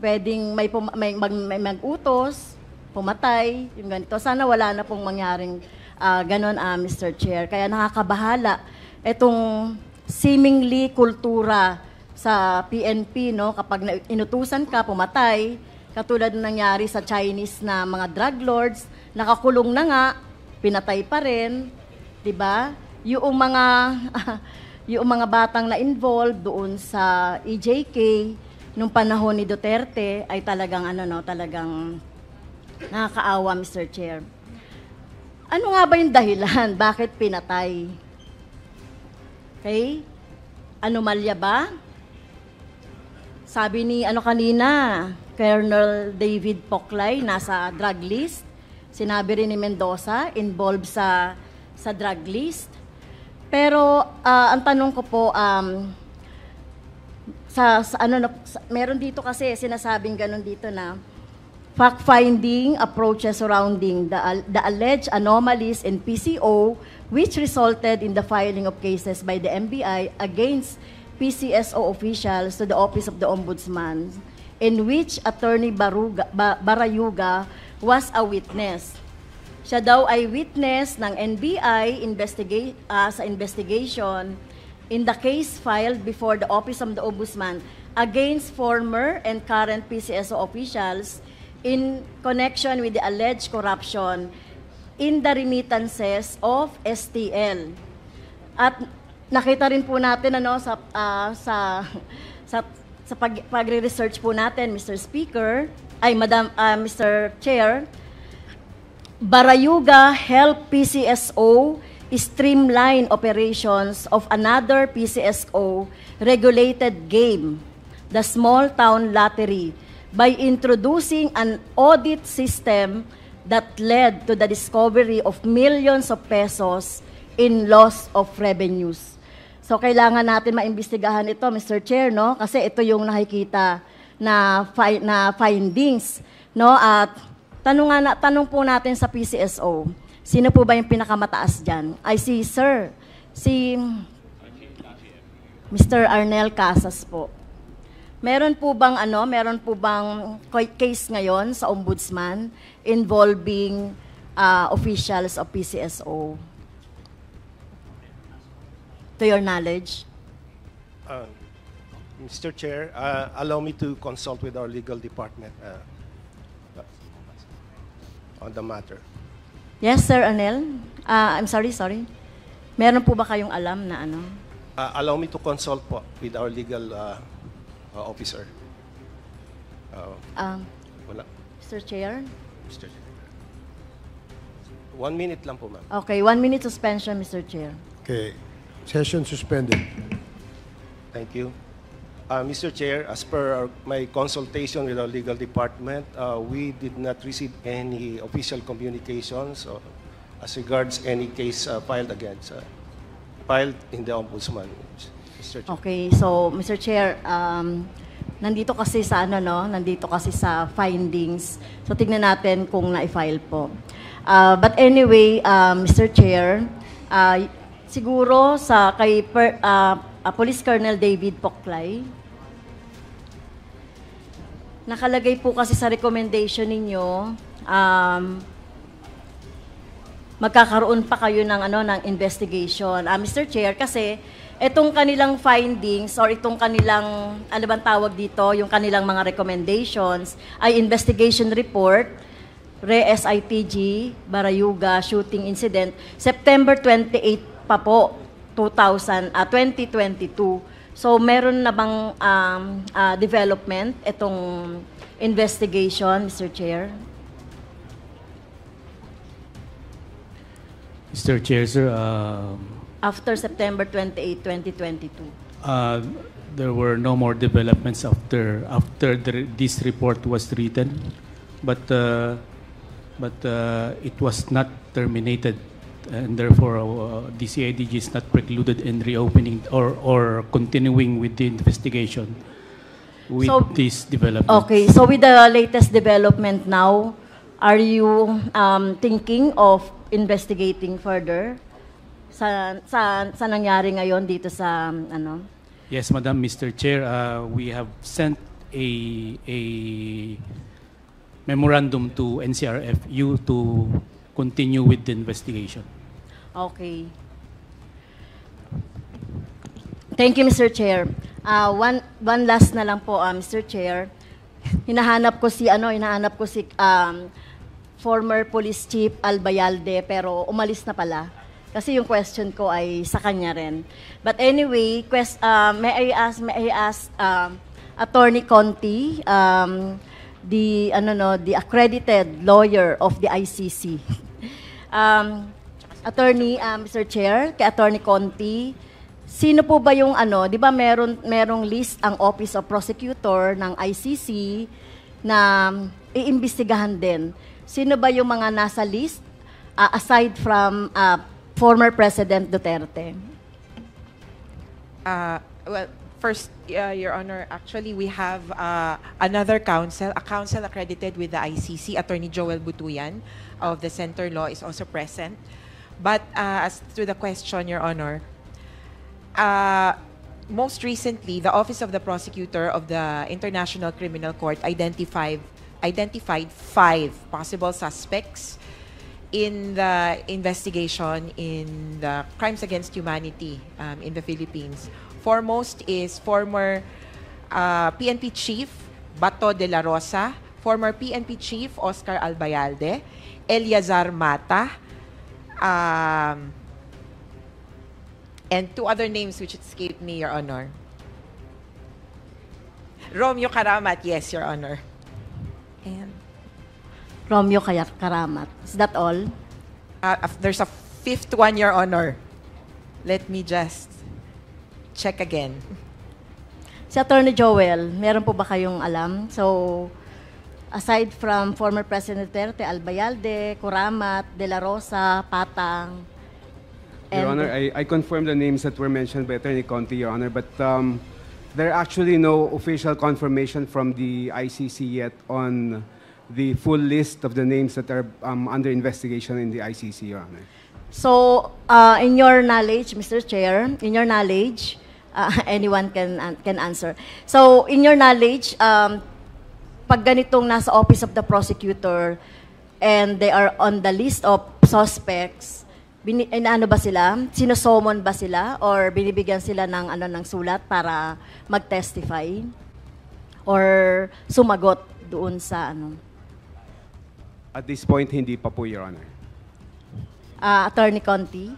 pwedeng may mag-utos, pumatay, yung ganito. Sana wala na pong mangyaring ganon, Mr. Chair. Kaya nakakabahala itong seemingly kultura sa PNP, kapag inutusan ka, pumatay, katulad ng nangyari sa Chinese na mga drug lords, nakakulong na nga, pinatay pa rin, 'di ba? Yung mga batang na involved doon sa EJK nung panahon ni Duterte ay talagang talagang nakakaawa, Mr. Chair. Ano nga ba yung dahilan? Bakit pinatay? Okay? Anomalya ba? Sabi ni kanina, Colonel David Poclay, nasa drug list. Sinabi rin ni Mendoza, involved sa drug list. Pero ang tanong ko po, meron dito kasi sinasabing ganun dito na fact-finding approaches surrounding the alleged anomalies in PCO which resulted in the filing of cases by the NBI against PCSO officials to the Office of the Ombudsman, in which Attorney Barayuga was a witness. Siya daw ay witness ng NBI sa investigation in the case filed before the Office of the Ombudsman against former and current PCSO officials in connection with the alleged corruption in the remittances of STL. At nakita rin po natin sa pagre-research po natin, Mr. Speaker, Mr. Chair, Barayuga helped PCSO streamline operations of another PCSO regulated game, the Small Town Lottery, by introducing an audit system that led to the discovery of millions of pesos in loss of revenues. So kailangan natin maimbestigahan ito, Mr. Chair, kasi ito yung nakikita na findings, At tanong po natin sa PCSO, sino po ba yung pinakamataas diyan? I see, sir, si Mr. Arnel Casas po. Meron po bang case ngayon sa Ombudsman involving officials of PCSO? To your knowledge? Mr. Chair, allow me to consult with our legal department on the matter. Yes, Sir Arnel. I'm sorry. Meron po ba kayong alam na Allow me to consult po with our legal officer. Wala. Mr. Chair? Mr. Chair. 1 minute lang po, ma'am. Okay, 1 minute suspension, Mr. Chair. Okay. Session suspended. Thank you. Mr. Chair, as per my consultation with our legal department, we did not receive any official communications as regards any case filed in the Ombudsman. Mr. Chair. Okay, so Mr. Chair, nandito kasi sa findings. So tignan natin kung na-file po. But anyway, Mr. Chair, siguro kay Police Colonel David Poclay, nakalagay po kasi sa recommendation ninyo, magkakaroon pa kayo ng investigation. Mr. Chair, kasi itong kanilang findings or itong kanilang, yung kanilang mga recommendations ay investigation report, RE-SITG, Barayuga shooting incident, September 28 pa po, 2022. So, meron na bang development itong investigation, Mr. Chair? Mr. Chair, sir, After September 28, 2022. there were no more developments after this report was written, but it was not terminated, and therefore the CIDG is not precluded in reopening or continuing with the investigation with this development. Okay, so with the latest development now, are you thinking of investigating further sa nangyari ngayon dito sa ano? Yes, Madam, Mr. Chair, we have sent a memorandum to NCRFU to continue with the investigation. Okay. Thank you, Mr. Chair. One last na lang po, Mr. Chair. Hinahanap ko si former Police Chief Albayalde, pero umalis na pala. Kasi yung question ko ay sa kanya rin. But anyway, may I ask Attorney Conti, the accredited lawyer of the ICC. Attorney, Mr. Chair, kay Attorney Conti, sino po ba yung di ba merong list ang Office of Prosecutor ng ICC na iimbestigahan din? Sino ba yung mga nasa list aside from former President Duterte? Well, first, Your Honor, actually we have another counsel, a counsel accredited with the ICC, Attorney Joel Butuyan of the Center Law is also present. But as to the question, Your Honor, most recently, the Office of the Prosecutor of the International Criminal Court identified 5 possible suspects in the investigation in the crimes against humanity in the Philippines. Foremost is former PNP Chief Bato de la Rosa, former PNP Chief Oscar Albayalde, Eliazar Mata, and 2 other names which escaped me, Your Honor. Romeo Karamat, yes, Your Honor. And Romeo Karamat. Is that all? There's a 5th one, Your Honor. Let me just check again. Si Attorney Joel, meron po ba kayong alam? So, aside from former President Duterte, Albayalde, Karamat, De La Rosa, Patang, Your Honor, I confirm the names that were mentioned by Attorney Conti, Your Honor, but there are actually no official confirmation from the ICC yet on the full list of the names that are under investigation in the ICC, Your Honor. So, in your knowledge, Mr. Chair, in your knowledge, anyone can answer. So, in your knowledge, pag ganitong nasa Office of the Prosecutor and they are on the list of suspects, ano ba sila? Sinosomon ba sila? Or binibigyan sila ng ng sulat para mag-testify? Or sumagot doon sa At this point, hindi pa po, Your Honor. Attorney Conti?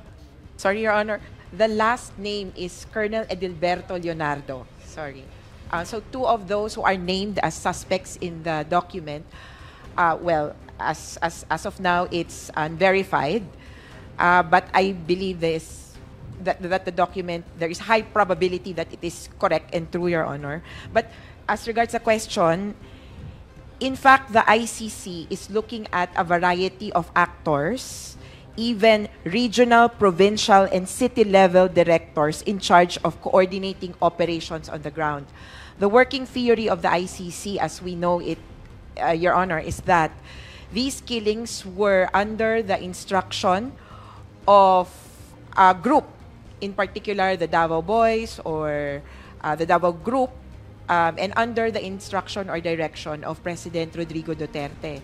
Sorry, Your Honor. The last name is Colonel Edilberto Leonardo. Sorry. So 2 of those who are named as suspects in the document, well, as of now, it's unverified. But I believe that the document, there is high probability that it is correct and true, Your Honor. But as regards the question, in fact, the ICC is looking at a variety of actors, even regional, provincial, and city-level directors in charge of coordinating operations on the ground. The working theory of the ICC, as we know it, Your Honor, is that these killings were under the instruction of a group, in particular the Davao Boys or the Davao Group, and under the instruction or direction of President Rodrigo Duterte.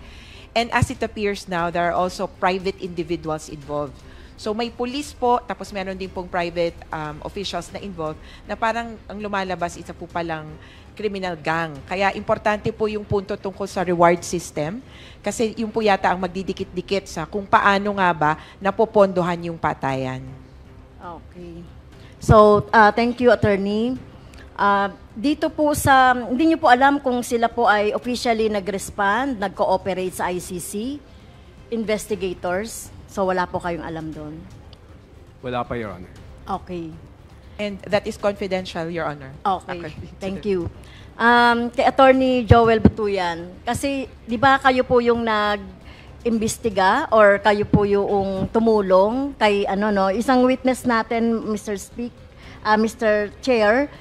And as it appears now, there are also private individuals involved. So may police po, tapos meron din pong private officials na involved, na parang ang lumalabas isa po palang criminal gang. Kaya importante po yung punto tungkol sa reward system, kasi yung po yata ang magdidikit-dikit sa kung paano nga ba napopondohan yung patayan. Okay. So, thank you, Attorney. Dito po sa, hindi niyo po alam kung sila po ay officially nag-respond, nag-cooperate sa ICC, investigators. So wala po kayong alam doon. Wala pa, Your Honor. Okay. And that is confidential, Your Honor. Okay. Thank you. Kay Attorney Joel Butuyan, kasi di ba kayo po yung nag-imbestiga or kayo po yung tumulong kay isang witness natin, Mr. Chair,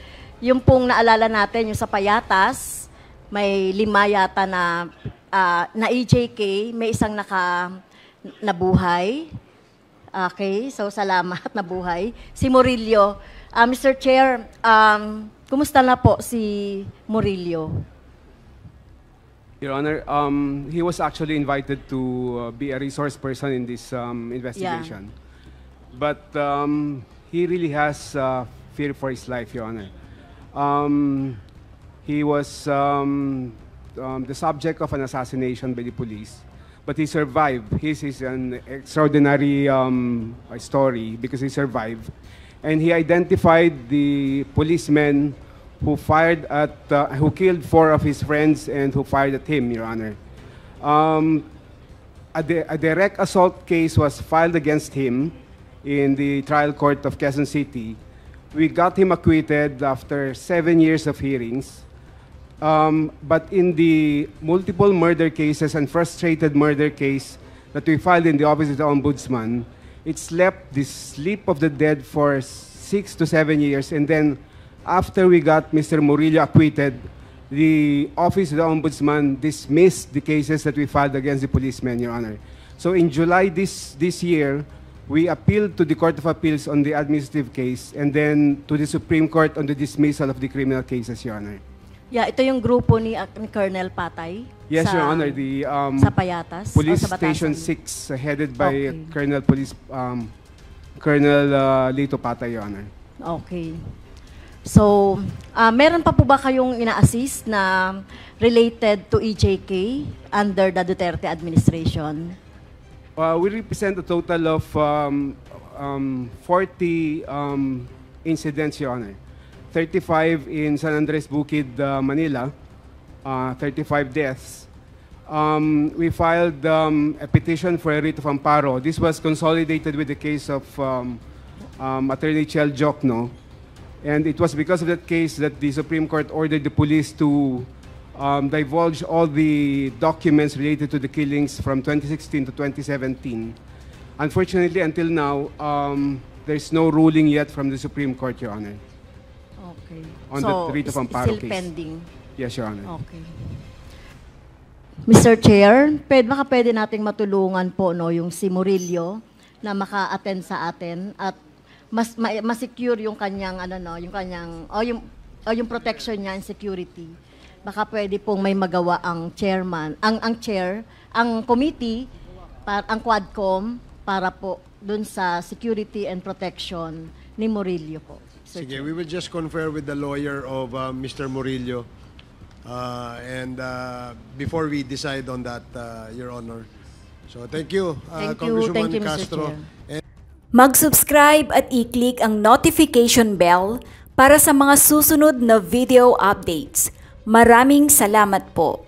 yung pong naalala natin yung sa Payatas, may 5 yata na EJK, may isang nabuhay. Okay, so salamat, nabuhay. Si Murillo. Mr. Chair, kumusta na po si Murillo? Your Honor, he was actually invited to be a resource person in this investigation. Yeah. But he really has fear for his life, Your Honor. He was the subject of an assassination by the police, but he survived. His is an extraordinary story because he survived. And he identified the policemen who fired at, who killed 4 of his friends and who fired at him, Your Honor. A direct assault case was filed against him in the trial court of Quezon City. We got him acquitted after 7 years of hearings. But in the multiple murder cases and frustrated murder case that we filed in the Office of the Ombudsman, it slept the sleep of the dead for 6 to 7 years. And then after we got Mr. Murillo acquitted, the Office of the Ombudsman dismissed the cases that we filed against the policemen, Your Honor. So in July this year, we appealed to the Court of Appeals on the administrative case and then to the Supreme Court on the dismissal of the criminal cases, Your Honor. Yeah, ito yung grupo ni Colonel Patay. Yes, Your Honor. The sa Payatas? Police sa Station 6, headed by Colonel Lito Patay, Your Honor. Okay. So, meron pa po ba kayong ina-assist na related to EJK under the Duterte administration? We represent a total of 40 incidents, Your Honor. 35 in San Andres Bukid, Manila, 35 deaths. We filed a petition for a writ of amparo. This was consolidated with the case of Attorney Chel Jokno. And it was because of that case that the Supreme Court ordered the police to divulge all the documents related to the killings from 2016 to 2017. Unfortunately, until now, there's no ruling yet from the Supreme Court, Your Honor. Okay. On the writ of amparo still case. Pending? Yes, Your Honor. Okay. Mr. Chair, baka pwede nating matulungan po yung si Murillo na maka-attend sa atin at mas-secure yung kanyang yung protection niya and security. Baka pwede pong may magawa ang chairman, ang chair, ang committee, ang Quadcom para po dun sa security and protection ni Murillo po. Sige, we will just confer with the lawyer of Mr. Murillo and before we decide on that, Your Honor. So thank you, Congresswoman Castro. Mag-subscribe at i-click ang notification bell para sa mga susunod na video updates. Maraming salamat po.